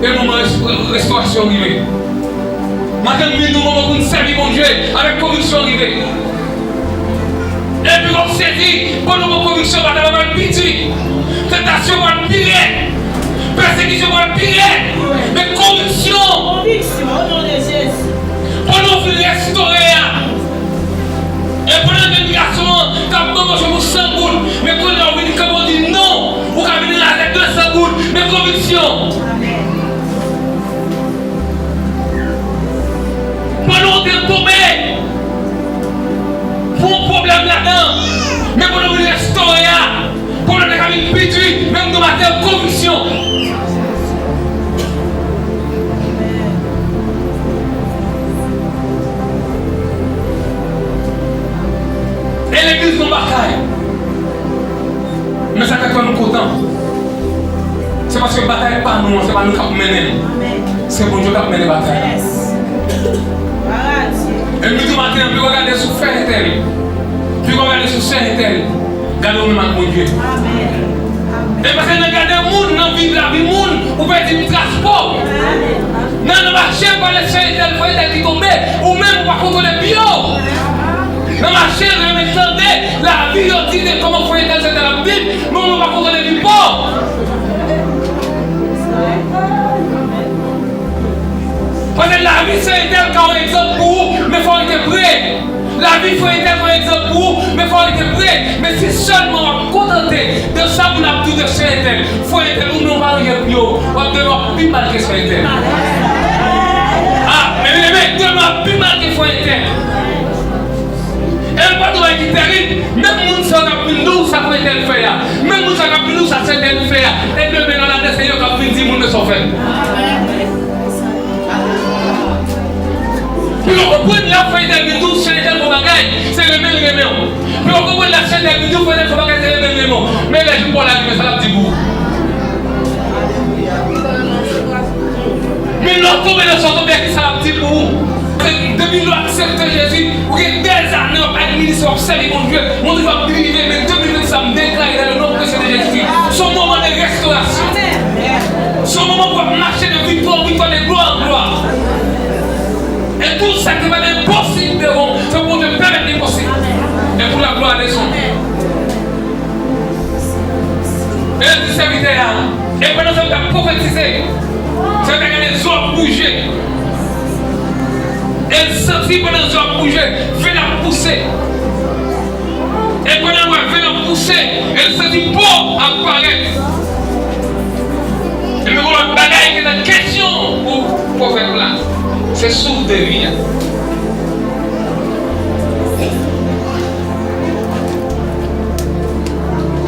[SPEAKER 1] Et le moment de restauration arrivé. Matin, nous moment pour nous servir mon Dieu avec conviction arrivée. Et puis on s'est dit, pour nos convictions, on va avoir une pitié. Tentation va pire. Persécution va pire. Mais conviction.
[SPEAKER 2] Conviction au nom de Jésus.
[SPEAKER 1] Pour nous faire restaurer. Et pour l'intégration, quand je vous 100 gouttes, mais quand on dit non, vous avez venir avec 200 gouttes, mais conviction. Pour nous tomber. Pour un problème là-dedans, mais pour nous restaurer. Pour nous faire une pitié, même nous matin conviction. Et l'église nous bataille. Mais ça fait quoi nous content? C'est parce que la bataille n'est pas nous, c'est pas nous qui menons. C'est pour Dieu qui mène la bataille. Et nous du matin, puis regarder sur fer et terre. Puis regarder sur terre et terre. Regardez nous avec mon Dieu. Et parce que nous regardons le monde, dans la vie, on peut être un transport. Dans le marché, on va laisser tel foyer tel qui tombe, ou même on va contrôler bio. Dans le marché, on va entendre la vie, on dit comment foyer tel c'est dans la Bible, mais on va contrôler du pauvre. Parce que la vie, c'est tel qu'on est exemple pour vous, mais il faut être prêt. La vie, il faut être un exemple pour vous, mais il faut être prêt. Mais si seulement on va contenter de ça, vous n'avez tout de chez elle. Il faut être où nous va rien plus haut. On va devoir plus mal que chez elle. Ah, mais les mecs, devoir plus mal que chez elle. Et pas de qui terrible, même nous sommes plus nous, ça peut être fait. Même nous sommes plus nous, ça peut être fait. Et demain, dans la descente, il y a 10 000 de sont faits. Puis on comprend la feuille d'habitude, c'est les gens qui bagaille, c'est le même remède. Puis on comprend la chaîne d'habitude, c'est les gens qui bagaille, c'est le même remède. Mais là, je ne peux pas la dire, ça la dit vous. Mais l'autre tombe dans son tombe, qui ça la dit pour vous. Depuis nous acceptons Jésus, vous avez des années à administrer, observer mon Dieu va vivre, mais 2020, ça me déclare dans le nom de Jésus. Son moment de restauration. Son moment pour marcher de victoire en victoire, de gloire en gloire. Et tout ça qui va être impossible, c'est pour te permettre l'impossible. Et pour la gloire de son Dieu. Et le serviteur, et pendant ça, tu as prophétisé. Ça veut dire que les hommes bouger. Elle sentit pendant les hommes bouger, fait la pousser. Et pendant qu'elle fait la pousser, elle sentit bon apparaître. Et me voilà bagaille qui est la question pour le prophète là. C'est souffle de vie.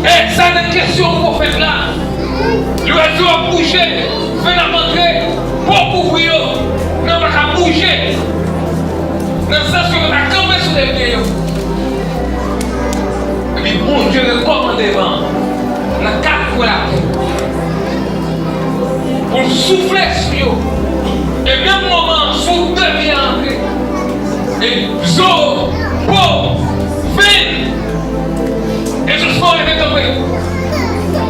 [SPEAKER 1] Et ça est la question pour le prophète là. L'oiseau a bougé, fait la montrer, pour couvrir, mais on va bouger. Dans le sens que on a campé sur les pieds. Et puis bon Dieu le commande devant. On a quatre fois la pour souffler sur eux. Et même moment, souffle devient entré. Et zo, po, vin. Et ce soir, il est tombé.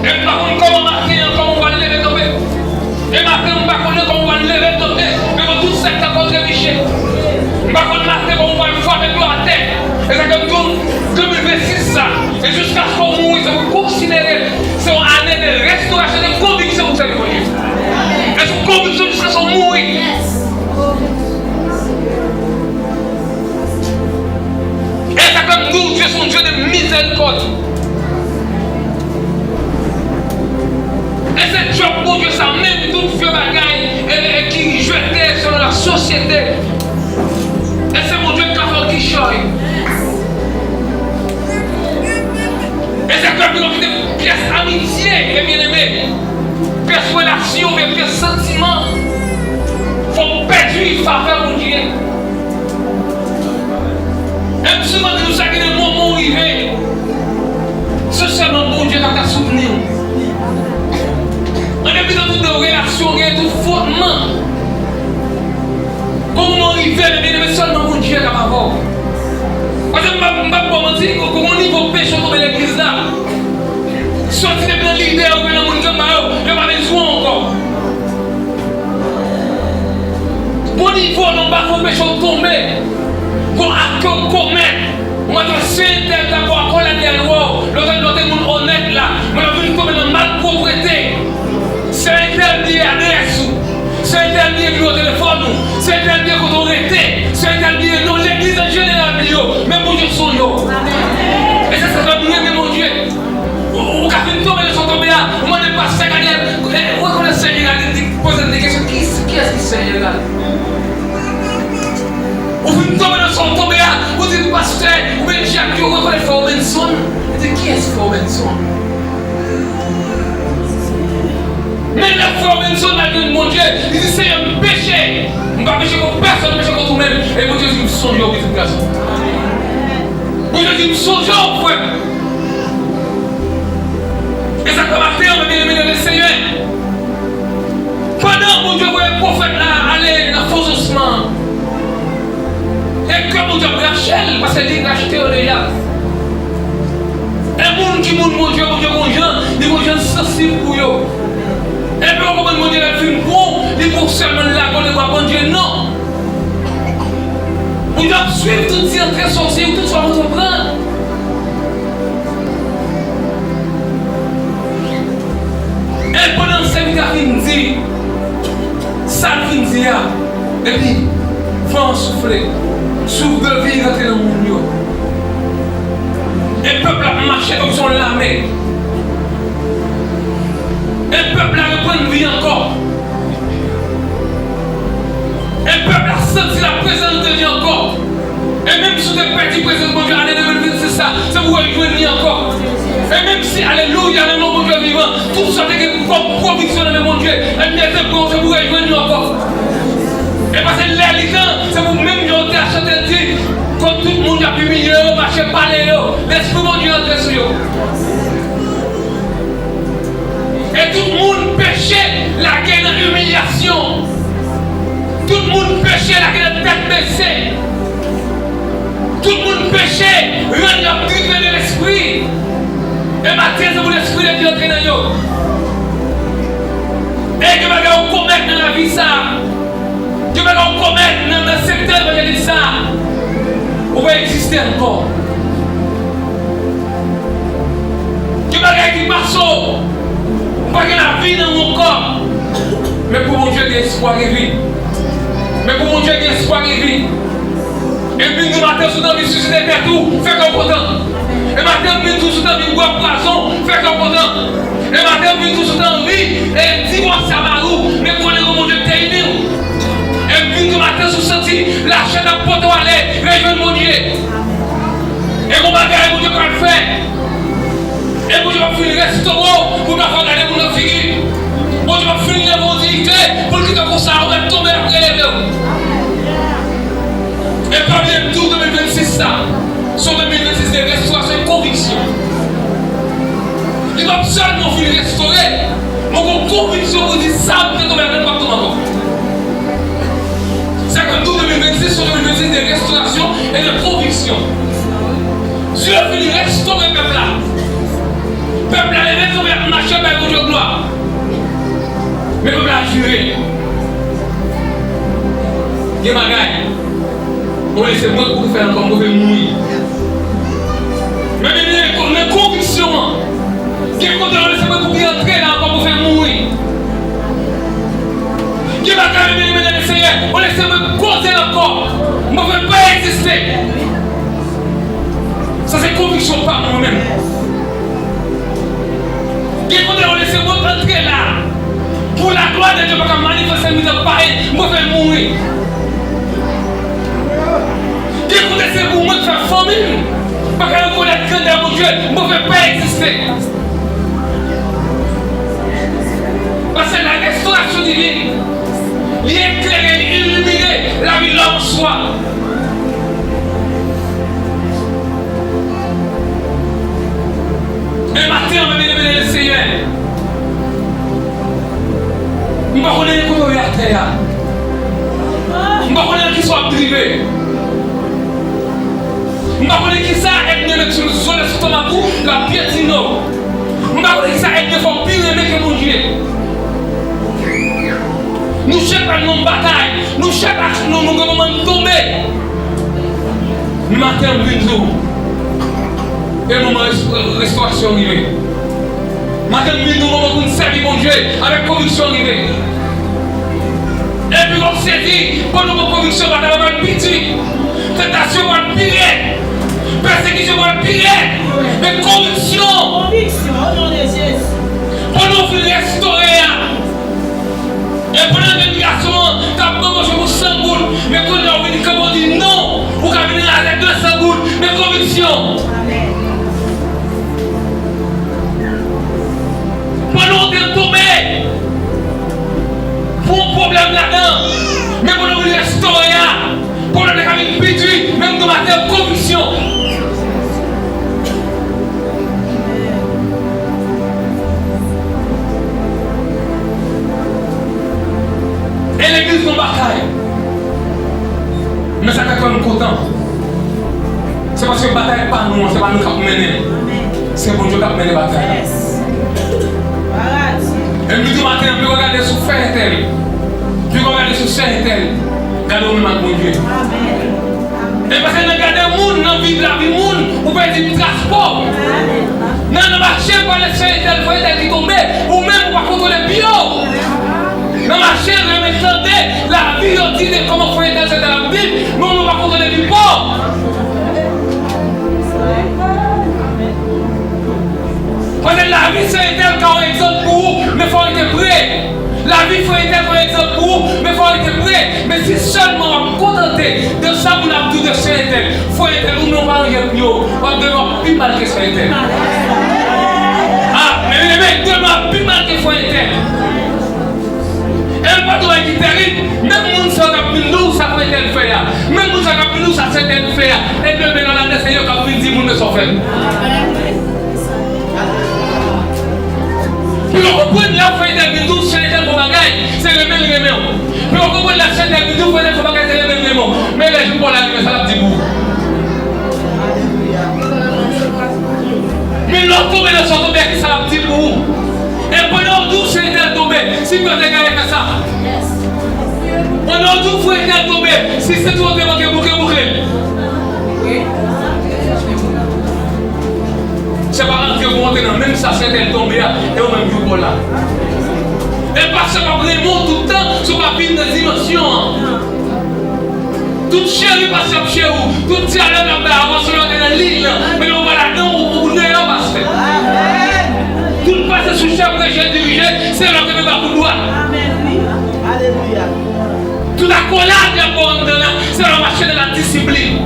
[SPEAKER 1] Et par contre, comment marquer, comment on va le lever tomber. Et marquer, on va connaître comment on va le lever tomber. Mais pour tout ça, ça va contribuer. Par contre, marquer, on va le voir avec nous à terre. Et ça comme 2026, ça. Et jusqu'à ce qu'on mouille, ça vous considérez. C'est une année de restauration, de conviction, vous savez, Dieu. Et c'est une conviction jusqu'à ce qu'on mouille. Et ça comme nous, Dieu, son Dieu de miséricorde. Et c'est Dieu pour Dieu, ça même toute vieux bagaille qui jetait sur la société. Et c'est mon Dieu qui choisit. Et c'est comme une pièce amitié, et bien aimé. Pièce relation, mais pièce sentiment. Il faut perdre faveur mon Dieu. Et souvent nous avons des moments arrivés. C'est seulement mon Dieu qui a souvenir. On est plus dans toute relation, tout fautement. Comment arriver, mais seulement mon Dieu qui a ma voix. Parce que je ne vais pas dire comment niveau péché dans l'église là. Sortir de plein l'idée, ou bien dans mon Dieu, je n'ai pas besoin encore. Bon niveau, non pas pour péché tomber. Pour acte commettre. On va te sentir d'abord encore la dernière. L'autre monde honnête là. On va venir comme une malpropreté. C'est interdit à l'adresse. C'est interdit au téléphone. C'est interdit quand on était. C'est interdit dans l'église en général. Même mon Dieu sont yo. Et ça va bien, mais mon Dieu. Au café de tomber, ils sont tombés là. On m'a dit pas ça, Daniel. Où est-ce qu'on a Seigneur? Poser des questions. Qui est-ce qui Seigneur là? Ou vous tombez dans son tombé là, vous dites pasteur, ou bien Jacques, vous reconnaissez Robinson. Vous dites qui est-ce Robinson? Mais la fois Robinson a dit mon Dieu, il dit c'est un péché. On ne va pas pécher contre personne, pécher contre vous-même. Et mon Dieu dit, me songe au petit garçon. Mon Dieu dit, me songe au frère. Et ça comme à faire, bien aimé le Seigneur. Pendant mon Dieu voyait le prophète là aller dans faux ossements. Et comme mon Dieu Rachel, parce qu'elle dit racheter au déjà. Et mon Dieu, mon Dieu, mon Dieu sensible pour eux. Et puis on comprend mon Dieu, elle fait bon, il pour seulement là, on ne voit bon Dieu, non. On doit suivre toutes ces entrées sorcières, tout soit entreprendre. Et pendant ce serviteur dit, ça dit, et puis, vent souffler, souffle de vie rentrer dans mon Dieu. Et le peuple a marché comme son l'armée. Et le peuple a repris une vie encore. Et le peuple a senti la présence de Dieu encore. Et même si vous êtes perdu, présence de Dieu, l'année 2020, c'est ça, ça vous rejoindre encore. Et même si, alléluia, le nom de Dieu vivant, tout ça est comme conviction de mon Dieu, elle m'y était pour vous rejoindre encore. Et parce que là, c'est vous-même qui rentrer sur eux. Et tout le monde péchait la guerre dans l'humiliation. Tout le monde péchait la guerre de tête baissée. Tout le monde péchait, rendre la privé de l'esprit. Et matin, c'est pour l'esprit de Dieu entrer dans eux. Et que va commettre dans la vie ça. Que va commettre dans le secteur de ça. On va exister encore. Que va qui passe. Pas que la vie dans mon corps. Mais pour mon Dieu, il y a espoir et vie. Mais pour mon Dieu, il y a espoir et vie. Et puis nous matin, sous dans vie, susciter tout, fait qu'on content. Et matin, nous tout sous dans vie, boire poisson, fait qu'on content. Et matin, nous tout sous dans vie, et dis-moi ça va où, mais pour les mon Dieu, t'es aimé. Et puis nous matin, sous senti, la chaîne à poteau aller, réjouir mon Dieu. Et mon bagage, mon Dieu, qu'on le fait. Et mon Dieu va finir restaurant, pour ne pas regarder pour nos figures. Mon Dieu va finir mon dignité, pour qu'il comme ça, on va tomber après les deux. Et pas bien tout 2026 ça. Sur 2026 des restaurations et conviction. Il va seulement finir restaurer. Mon conviction vous dit ça, vous êtes comme un partout encore. C'est que tout 2026 sur 2026 des restaurations et de conviction. Dieu finit restaurer le peuple là. Peuple là, les gens marcher par votre gloire. Mais le peuple a juré. Il y a bagaille. On laisse moi pour faire encore mauvais mourir. Mais mes convictions, qui est content, on laisse moi pour entrer là encore pour faire mourir. Qui va quand même mener le Seigneur, on laisse moi causer encore. On ne veut pas exister. Ça c'est conviction par moi-même. Qui est content, on laisse moi entrer là. Pour la gloire de Dieu, pas manifester une mise en pareil, moi je vais mourir. Écoutez, c'est pour moi de faire famille. Parce que nous connaissons que dans mon Dieu, je ne vais pas exister. Parce que la restauration divine, l'éclairer, illuminer la vie de l'homme en soi. Et matin, on va bénir le Seigneur. Je ne vais pas connaître comment il y a terre. Je ne vais pas connaître qui soit privé. Je ne sais pas qui ça aide de mettre sur le sol de son amour, la piétino. Je ne sais pas qui ça aide de faire pire aimer que mon Dieu. Nous cherchons pas nos batailles, nous cherchons pas nos moments de tomber. Le matin, on vient nous. Et le moment de restauration arrivé. Le matin, on vient nous, moment pour nous servir mon Dieu avec conviction arrivée. Et puis on s'est dit, pour nos convictions, on va avoir une petite tentation, on va pire. Persécution va pire, mais conviction.
[SPEAKER 2] Conviction, au nom de Jésus.
[SPEAKER 1] Pour nous finir restaurer. Et pour la négation, tu as mangé pour 100 gouttes. Mais quand on a venu, comme on dit non, vous avez venu avec 200 gouttes, mais conviction.
[SPEAKER 2] Amen.
[SPEAKER 1] Pour nous tomber. Pour un problème là-dedans. Mais pour nous restaurer. Pour nous faire une petite, même dans ma tête, conviction. Et l'église nous bataille. Mais ça fait quand même content. C'est parce que la bataille n'est pas nous, c'est pas nous qui avons mené. C'est pour Dieu qui a mené la bataille. Et nous disons matin, puis regarder sur faire tel. Puis regarder sur faire tel. Regardez même à mon Dieu. Et parce que nous regardons le monde, dans la vie de la vie, le monde, vous pouvez dire transport. Dans le marché, vous allez faire tel, faire tel qui tombe, ou même vous pouvez contrôler bio. Dans ma chair, je m'entendais la vie, on dit comment faut être dans la Bible, mais on ne va pas contrôler du port. Parce que la vie, c'est un tel un exemple pour vous, mais il faut être prêt. La vie, il faut être un exemple pour vous, mais il faut être prêt. Mais si seulement on va contenter de ça, vous n'avez tout de chez tel, il faut être ou non pas rien mieux, on va devoir plus mal que chez tel. Ah, mais les mecs, demain plus mal que chez tel. Elle va doit être terrible. Même si on a plus nous, ça peut être fait. Même si on a plus nous, ça peut être fait. Et demain, dans la Seigneur, quand vous dites, vous ne s'en faites. Puis on comprend la fin de tout, c'est les pour bagaille, c'est le même. Puis on comprend la fin de tout, c'est le bagaille, c'est le même. Mais les gens pour la vie, ça l'a dit vous. Mais l'autre tombé dans son tombé, ça l'a dit vous. Et pendant tout, c'est le tombé. Si vous avez gagné ça. Pendant tout, vous êtes tombé. Si c'est tout, vous avez bouclé. C'est pas rentrer pour monter dans même ça, c'est elle tombée et au même jour là. Et parce que vraiment tout le temps, sur ma vie de dimension. Tout chéri passe chez vous, tout tient là avant sur la ligne, mais on va là-dedans, on ne l'a pas fait. Tout le passe sous chef que j'ai dirigé, c'est là que je vais vous voir.
[SPEAKER 2] Alléluia.
[SPEAKER 1] Tout la collade est pour en dedans, c'est la marché de la discipline.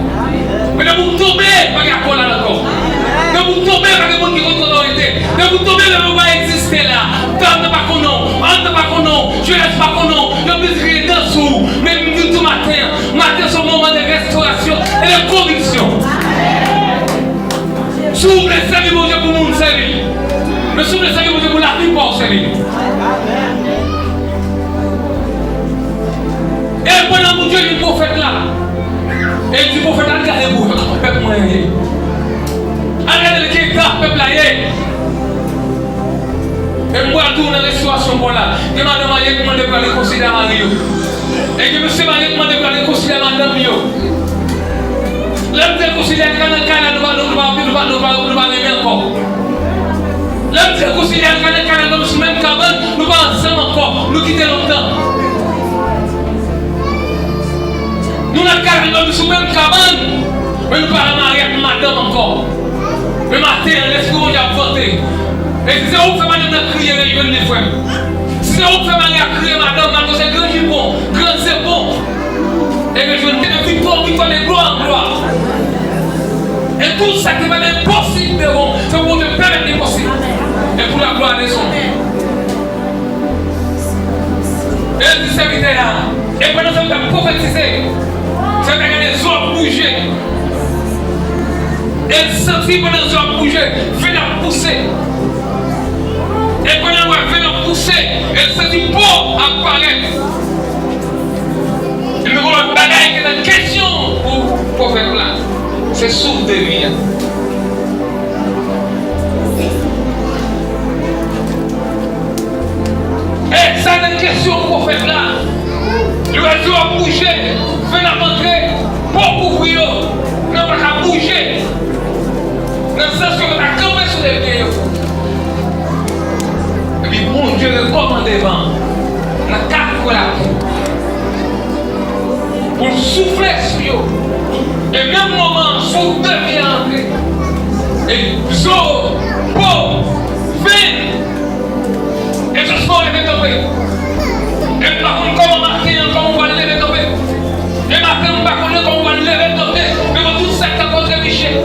[SPEAKER 1] Mais ne vous tombez, pas qu'il y a collade encore. Ne vous tombez, pas que vous qui votre autorité. Ne vous tombez, ne vous pas exister là. Tente pas qu'on non, entre pas qu'on non, je laisse pas qu'on non, je peux crier dessous. Mais tout matin, c'est un moment de restauration et de conviction. Si vous voulez servir mon Dieu pour mon servir, mais si vous voulez servir mon Dieu pour la vie pour servir. Et pendant mon Dieu, il prophète là. Et il dit prophète, regardez-vous, peuple moyen. Regardez qui est grave, peuple là. Et moi, tout dans la restauration pour là. Je m'a demandé comment de parler considérer Mario. Et je me suis demandé comment de parler considérer Madame Rio. L'homme de considérer qu'un canal nous va aimer encore. L'homme de considérer qu'un canal nous sous même cabane, nous va ensemble encore, nous quitter longtemps. Nous n'avons qu'à nous sous même cabane, mais nous parlons avec madame encore. Le matin, laisse-nous y voter. Et si c'est où que madame a crié les jeunes des frères. Si c'est où que madame a crié madame, c'est grand jupon, grand c'est bon. Et que je ne t'ai victoire, victoire de gloire en gloire. Et tout ça qui va être impossible, c'est pour te permettre l'impossible. Et pour la gloire de son Dieu. Et du serviteur là. Et pendant que tu as prophétisé, tu as regardé les oies bouger. Elle sentit pendant que les oies bouger, fait la pousser. Et pendant qu'elle fait la pousser, elle sentit beau apparaître. Et nous avons un bagage qui est une question pour le prophète là. C'est sourd de vie. Et ça c'est une question pour le prophète là. Le oiseau a bougé, fait la rentrée, pour couvrir, n'a pas qu'à bouger. Dans le sens que tu as campé sur les pieds. Et puis bon Dieu le commande devant. La carte pour la pour souffler sur eux. Et même moment, sous devient entré. Et zo, po, vin. Et ce soir, il est tombé. Et par contre, comment marquer, comment on va le lever tombé. Et marquer, on va connaître comment on va le lever tombé. Mais pour tout ça, c'est contre Michel.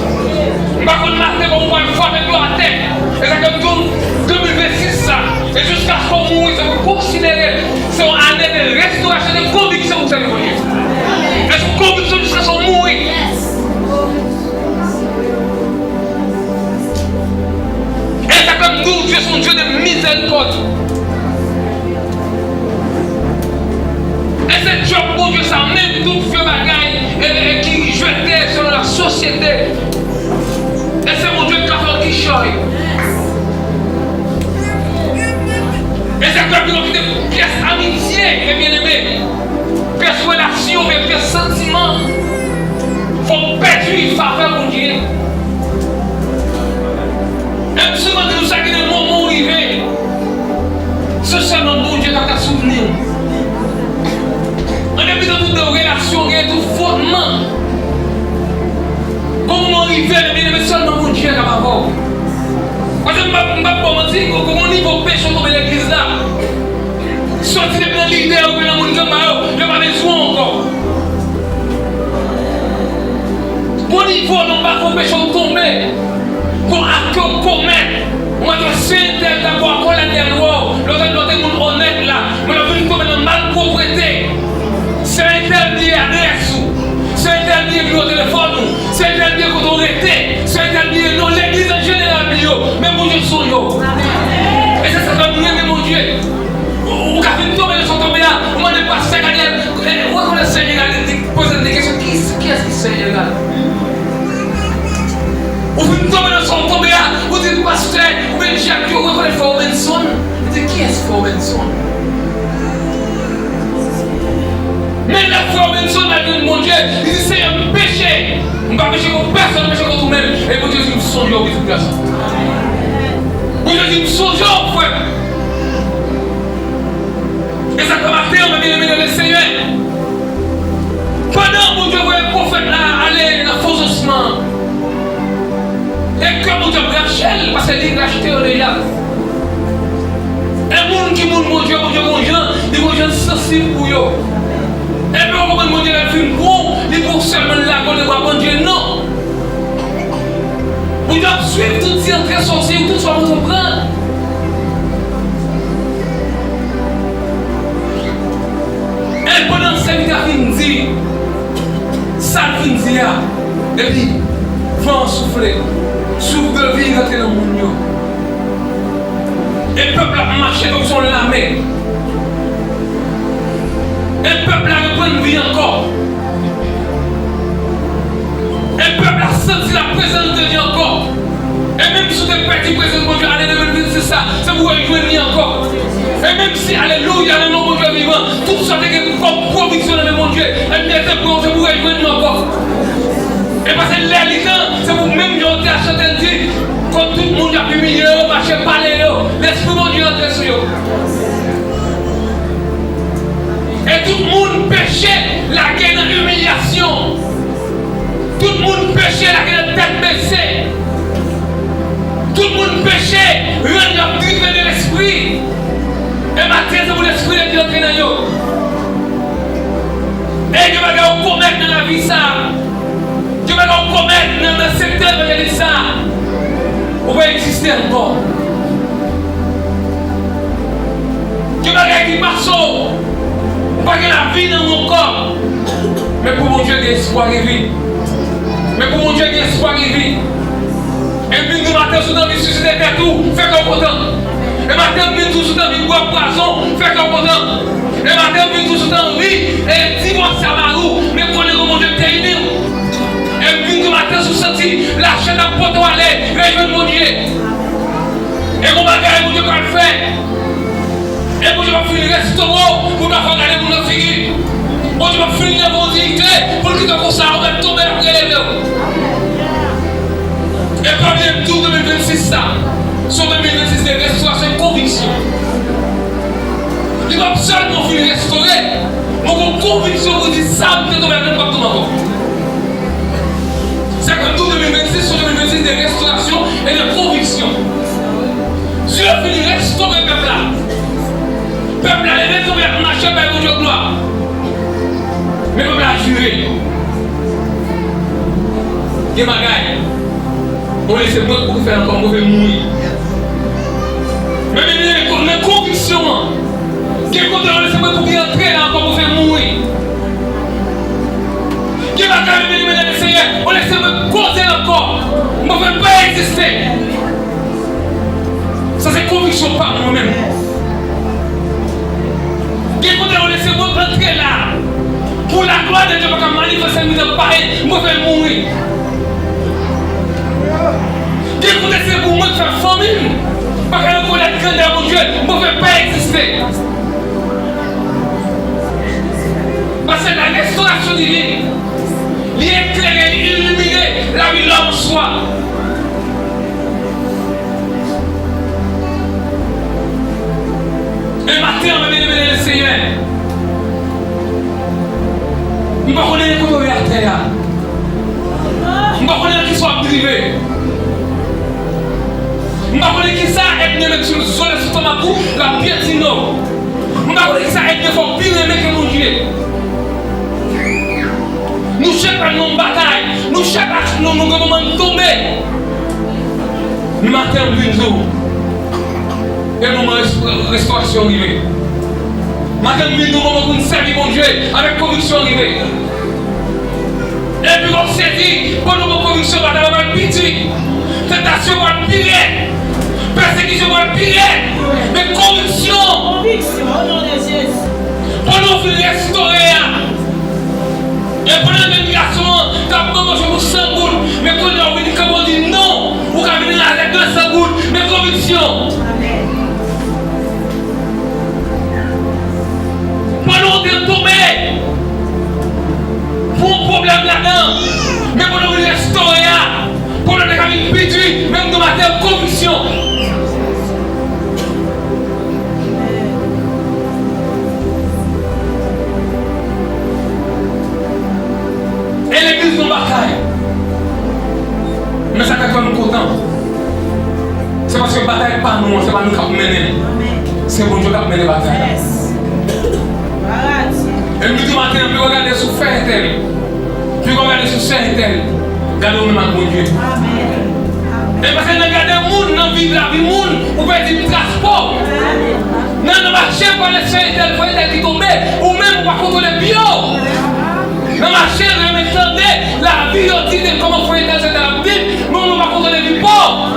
[SPEAKER 1] On va connaître comment on va le faire, mais tout à terre. Et ça comme 2026, ça. Et jusqu'à ce qu'on mouille, ça vous considérer. C'est une année de restauration, de conviction, vous savez, voyez. Est-ce que conviction jusqu'à ce qu'on mouille? Et ça comme nous, Dieu, son Dieu de miséricorde. Et c'est Dieu pour Dieu, ça même tout vieux bagaille qui jetait sur la société. Et c'est mon Dieu qui choisit. Et c'est comme une pièce amitié, mes bien-aimés. Pièce relation, mais pièce sentiment. Il faut perdre une faveur pour Dieu. Et souvent, nous savons que le moment arrivé, ce seulement bon Dieu qui a souvenir. En début de toute relation, il y a tout fondement. Comment arriver, mais seulement mon Dieu qui a avoir. Parce que je ne vais pas mentir, comment niveau péché dans l'église là. Sortir de l'idée ou de mon Dieu, je n'ai pas besoin encore. Bon niveau, non pas pour péché tomber. Pour acte commettre. Moi, je suis d'avoir la terre noire. L'autre doit être honnête là. Mais la vie comme une malpropreté. C'est interdit à adresse. C'est interdit à au téléphone. C'est interdit à autorité. C'est interdit à l'église en général. Mais mon Dieu, sont yo. Et ça, ça va venir Ou vous tombez dans son tombé là, vous dites pasteur, ou bien Jacques, vous reconnaissez Frère Robinson. Vous dites qui est ce Frère Robinson? Mais la Frère Robinson a dit mon Dieu, il dit c'est un péché. On ne va pas pécher contre personne, pécher contre vous-même. Et mon Dieu dit, nous songeons au tout place. Mon Dieu dit, nous songeons, frère. Et ça comme matin, on va bien aimer dans le Seigneur. Pendant mon Dieu voyait le prophète là aller dans le faux ossements. Et comme mon Dieu Rachel, parce qu'il a acheté déjà. Et monde qui monte mon Dieu, il est sensible pour eux. Et puis on va mon Dieu, il fait bon, il pour seulement la bonne de mon Dieu, non. Vous devez suivre tout ce qui est très sorcier, tout ce qu'on va comprendre. Et pendant ce temps, il a dit, ça vient dire, et puis, vent souffler, souffle de vie dans le monde. Et le peuple a marché comme son lamé. Et le peuple a repris une vie encore. Et le peuple a senti la présence de Dieu encore. Et même si vous êtes perdu présence de Dieu, allez, c'est ça, ça vous rejoindre encore. Et même si, alléluia, le nom de Dieu vivant, tout ça est comme conviction de mon Dieu, et bien c'est pour vous rejoindre encore. Et parce que les gens, c'est vous-même qui avez à chanter dire, quand tout le monde a humilié, marché, parlé, l'esprit de Dieu entre sur eux. Et tout le monde péchait la guerre dans l'humiliation. Tout le monde péchait la guerre de tête baissée. Tout le monde péchait, rien n'a privé de l'esprit. Et maintenant, c'est pour l'esprit de Dieu qui est dans eux. Et Dieu va nous commettre dans la vie ça. Dieu va nous commettre dans le secteur de ça. On va exister encore. Dieu va nous dire, marceau. Pas que la vie dans mon corps. Mais pour mon Dieu, il y a espoir et vie. Mais pour mon Dieu, il y a espoir et vie. Et puis nous matin, sous notre vie, susciter tout, fait qu'on content. Et matin, nous tout sous notre vie, boire poisson, fait qu'on content. Et matin, nous tout sous notre vie, et divorce à Marou, mais qu'on est mon Dieu terminé. Et puis nous matin, sous senti, la chaîne à poteau aller, réjouir mon Dieu. Et mon bagage, mon Dieu, qu'on le fait. Et mon Dieu va finir le restaurant pour nous faire regarder pour nos figures. Mon Dieu va finir la bonité pour qu'il comme ça, on va tomber après les deux. Et parmi tout 2026, ça, sur 2026, des restaurations et convictions. Il va seulement finir restaurer. Mon conviction vous dit ça, vous êtes tombé même pas tout encore. C'est que tout 2026, sur 2026, des restaurations et des convictions. Dieu a fini restaurer le peuple là. Peuple a levé son verre, marché par Dieu gloire. Mais le peuple a juré. Des bagailles. On laisse moi pour faire encore mauvais mourir. Mais les convictions, qui est content, on laisse moi pour qu'il entre là encore mauvais mourir. Qui va quand même venir dans le Seigneur, on laisse moi causer encore. On ne veut pas exister. Ça c'est conviction par moi-même. Qui est content, on laisse moi entrer là. Pour la gloire de Dieu, parce que manifester une mise en pareil, moi je vais mourir. Écoutez, c'est pour moi de faire famille. Parce que pour la grandeur de mon Dieu, je ne vais pas exister. Parce que la restauration divine, l'éclairer, illuminer la vie de l'homme soit. Et matin, on va bien aimer le Seigneur. Je ne connais pas comment il y a à terre. Je ne connais pas qui soit privé. Je ne connais pas qui ça est venu mettre sur le sol sur ton abou, la pierre du nord. Je ne connais pas qui ça est venu faire pire que mon Dieu. Nous cherchons nos batailles, nous cherchons nos moments de tomber. Le matin, le jour. Et le moment de restauration arrivé. Matin, le moment pour nous servir mon Dieu avec conviction arrivé. Et puis on s'est dit, pour nos convictions, on va avoir pitié. Tentation va le pire. Persécution va le pire. Mais conviction.
[SPEAKER 2] Conviction, au nom de Jésus.
[SPEAKER 1] Pour nous finir restaurer. Et pour la migration, quand on mange pour 100 boules, mais quand on a dit, comme on dit non. conviction. Pendant que tu tombé pour un problème là-dedans, mais pendant que tu restaurer, pendant que tu as une pétue, même dans ma telle conviction. Et l'église nous bataille. Mais ça fait comme nous content. C'est parce que la bataille n'est pas nous, c'est pas nous qui avons mené. C'est bon Dieu qui a mené la bataille. Et nous disons matin, puis regardez sur faire tel. Puis regardez sur faire tel. Regardez au même à mon Dieu. Et parce que nous regardons le monde, dans la vie, le monde, on peut dire transport. Dans le marché, on va laisser tel, faut être qui tombe, ou même on va contrôler bio. Dans le marché, on va entendre la vie, on dit comment faut être dans la vie, mais on va contrôler les pauvres.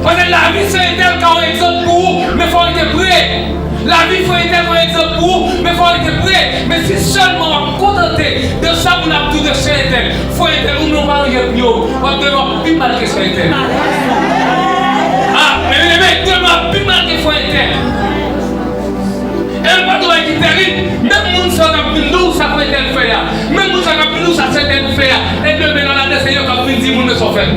[SPEAKER 1] Parce que la vie, c'est un tel qu'on exemple pour vous, mais il faut être prêt. La vie, faut être un exemple pour vous, mais il faut être prêt. Mais si seulement on va contenter de ça, vous n'avez tout de ce tel. Il faut être ou non pas mieux. On va devoir plus mal que ce tel. Ah, mais demain, plus mal que ce tel. Elle va doit être terrible. Même nous, ça va nous, ça peut être fait. Même nous, ça va nous, ça peut être fait. Et demain, dans la décision, quand vous dites, vous ne sont fait.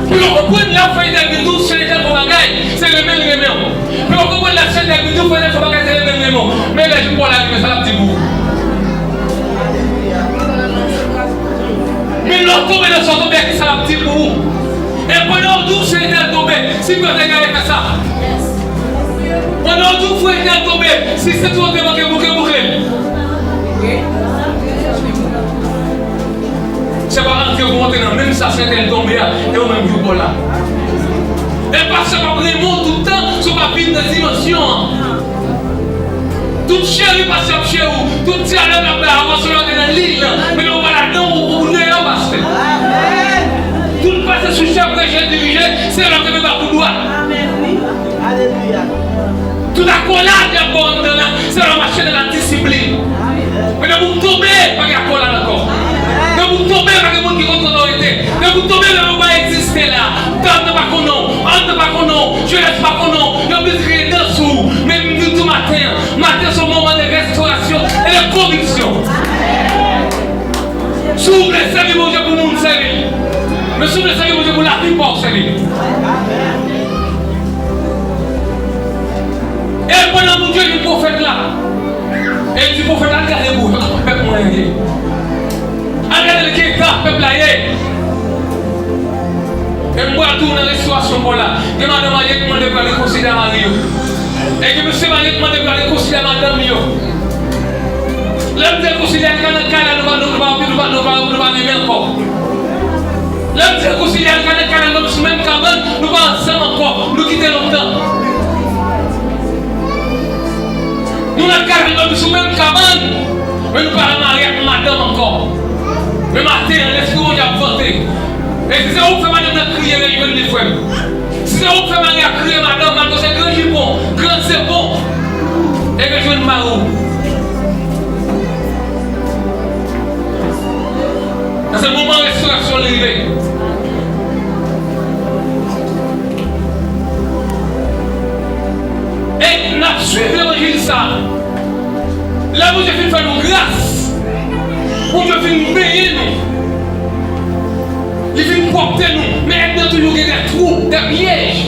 [SPEAKER 1] Puis on comprend la fin de nous, c'est le même élément. Puis on comprend la chaîne de nous, c'est le même élément. Mais là, je prends la vie, ça va petit bout. Mais l'autre tombe dans son tombé, ça va petit bout. Et pendant tout, c'est tombé. Si vous regardez ça. Pendant tout, c'est tombé. Si c'est tout, c'est bouclé. C'est pas rentrer pour monter dans même ça, c'est tombé et au même jour là. Et parce que pas vraiment tout le temps, ce pas une dimension. Tout chéri passe chez vous, tout ça là avant sur dans l'île, mais on va là-dedans où on est en bas. Tout le passe sur chaque projet dirigé, c'est là que va pour droit. Alléluia. Tout la collade est bonne, c'est la marche de la discipline. Mais vous tombez, pas de collade encore. Vous tombez avec les gens qui ont autorité. Vous tombez avec les gens qui existent là. Tente pas qu'on non. Entre pas qu'on non. Je laisse pas qu'on non. Je me dis dessous. Même tout matin. Matin, c'est un moment de restauration et de conviction. S'ouvre les services pour Dieu pour nous servir. Mais s'ouvre les services pour Dieu pour la vie pour servir. Et pendant que Dieu dit prophète là. Et du prophète là, regardez-vous. Regardez qui est là, peuple là. Et moi, tout dans la restauration pour là. Je m'ai demandé comment je vais considérer Mario. Et je me suis demandé comment je vais considérer Madame Mio. L'homme de considérer qu'un canal nous va aimer encore. L'homme de considérer qu'un canal nous va même cabane, nous va ensemble encore, nous quitter longtemps. Nous n'avons nous même cabane, mais nous parlons avec Madame encore. Le matin, l'esprit où il a voté. Et si c'est où fait madame de crier, il veut les frères. Si c'est où fait madame de crier, madame, c'est grand jupon, grand c'est bon. Et que je ne marou. C'est le moment de restauration arrivé. Et n'a suivi l'évangile ça. Là où j'ai fait faire nos grâces. Pour Dieu finit payer nous. Il finit porter nous. Mais il y a toujours des trous, des pièges.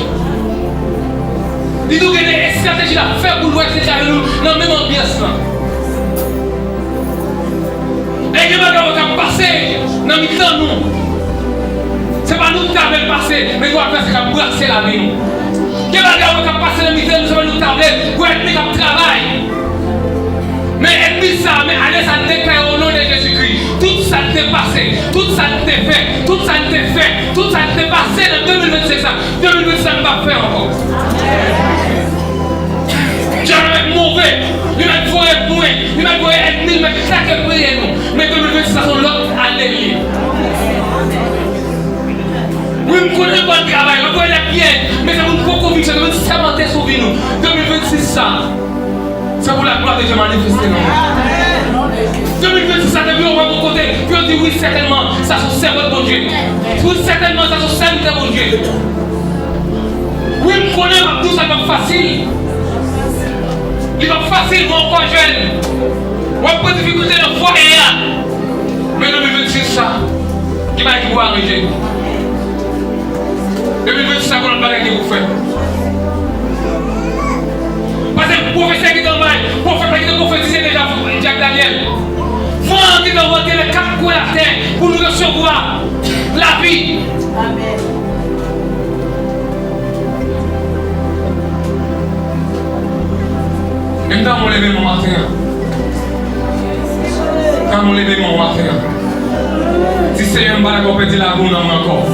[SPEAKER 1] Il y a toujours des stratégies à faire pour nous être nous dans la même ambiance. Et il y a des gens qui ont passé dans le temps nous. Ce n'est pas nous qui avons passé, mais nous avons fait ce qui a brassé la vie nous. Il y a des gens qui ont passé dans le temps nous, sommes nous tablés pour être mis comme travail. Mais ennemi ça, mais allez, ça déclare au nom de Jésus-Christ. Tout ça t'est passé, tout ça t'est fait, tout ça t'est fait, tout ça t'est passé dans 2025. 2025 va faire encore. Dieu va être mauvais, il va être moins, il va être ennemi, il va être claqué pour nous. Mais 2025 c'est l'autre année. Oui, je connais pas le travail, je connais bien, mais c'est une conviction, c'est une sermenté sur nous. 2026 ça. C'est pour la gloire de Dieu manifester. 2026, ça devient au bon côté. Puis on dit oui, certainement, ça se sert de bon Dieu. Oui, certainement, ça se sert de bon Dieu. Oui, je connais tout ça va facile. Il va facile, moi encore jeune. Moi, pas de difficulté de voir rien. Mais 2026, ça, qui m'a dit vous arriver. 2026, ça, qu'on a pas que vous faites. Parce que le professeur qui est dans le bail, le prophète qui est prophétisé déjà, Jacques Daniel. Moi qui dois monter les 4 coins de la terre pour nous recevoir la vie.
[SPEAKER 2] Amen.
[SPEAKER 1] Même quand on lève mon matin, quand on lève mon matin, si c'est un balai qu'on peut dire la boue dans mon corps.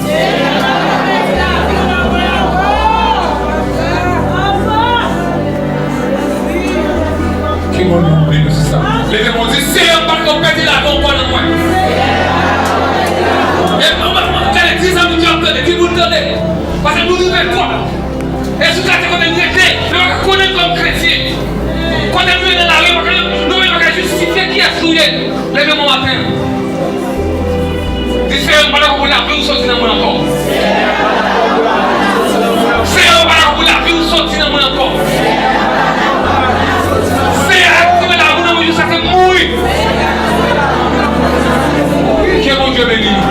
[SPEAKER 1] Qui m'a dit que c'est ça? Lèvez-moi, si c'est un balai qu'on peut dire la boue dans moi. Et maman, quand les 10 ans nous disent, qui vous donnez? Parce que nous nous mettons quoi? Et si vous êtes comme un chrétien, nous ne connaissons comme chrétien. Quand nous sommes dans la rue, nous devons justifier qui est souillé. Levez-moi matin. Si c'est un balai pour la vie, vous sortez dans mon corps. C'est un balai pour la vie, vous sortez dans mon corps. C'est activer la vie, vous sortez mourir. Que mon Dieu bénisse.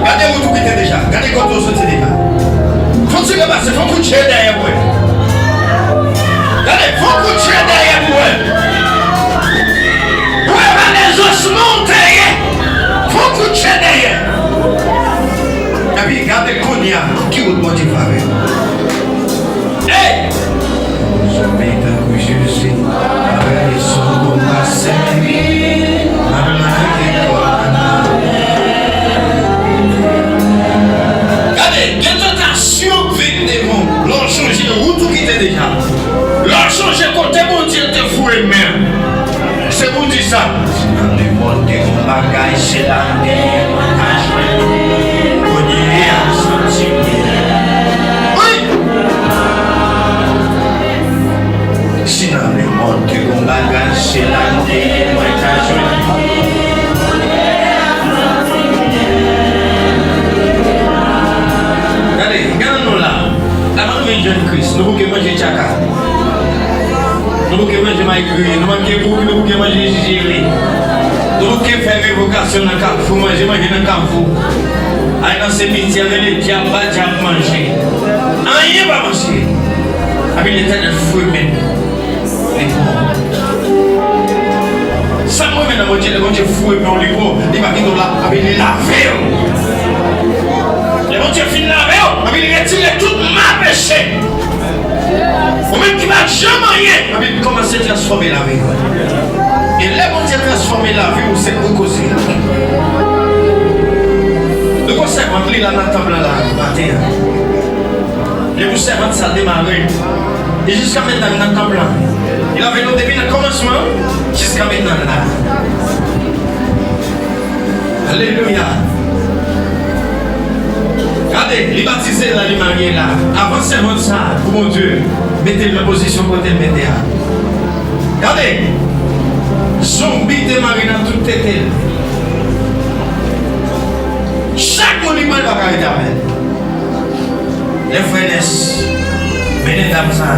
[SPEAKER 3] Regardez-vous tout qui était déjà. Regardez quand on sortit déjà. Faut-il passer, faut faut coucher derrière vous. Regardez, faut coucher derrière vous. Ouais, les ossements derrière. Faut coucher derrière. Et puis, regardez Konya, qui vous motive avec. Hey! Je mets un coup, je suis avec les sons de ma série. Regardez, quelle tentation vient devant. L'on change de route qui était déjà. L'on change de côté, mon Dieu, te fouet même. C'est vous dire ça. Dans le monde de mon bagage, c'est la terre. Oui. Si dans le monde de mon bagage, c'est la terre. Regardez, regardez-nous là. Avant de venir jeune Christ, nous pouvons manger tchaka. Nous pouvons manger maïgri, nous pouvons manger gigiri. Nous pouvons faire révocation dans le carrefour, manger dans le carrefour. Aller dans ces métiers avec les diables, manger. Rien va manger. Avec les têtes de fouet même. Les pauvres. Ça moi même dans mon Dieu, le Dieu fouet mais on les pauvres. Il va venir là avec les laver. Le Dieu finit laver, avec les retirer tout ma péché. Ou même qui va jamais rien, avec commencer à transformer la vie. Et là, mon Dieu transformer la vie, c'est pour causer. Le conseil rempli là dans la table là, matin. Le conseil rentre ça démarrer. Et jusqu'à maintenant dans la table là. Il avait nous depuis le commencement jusqu'à maintenant là. Alléluia. Regardez, les baptisés là, les mariés là. Avancez votre ça pour mon Dieu. Mettez la position côté le mettez. Regardez. Zombie démarré dans toute tête. Chaque monument va être éternel. Les frères, venez dans ça.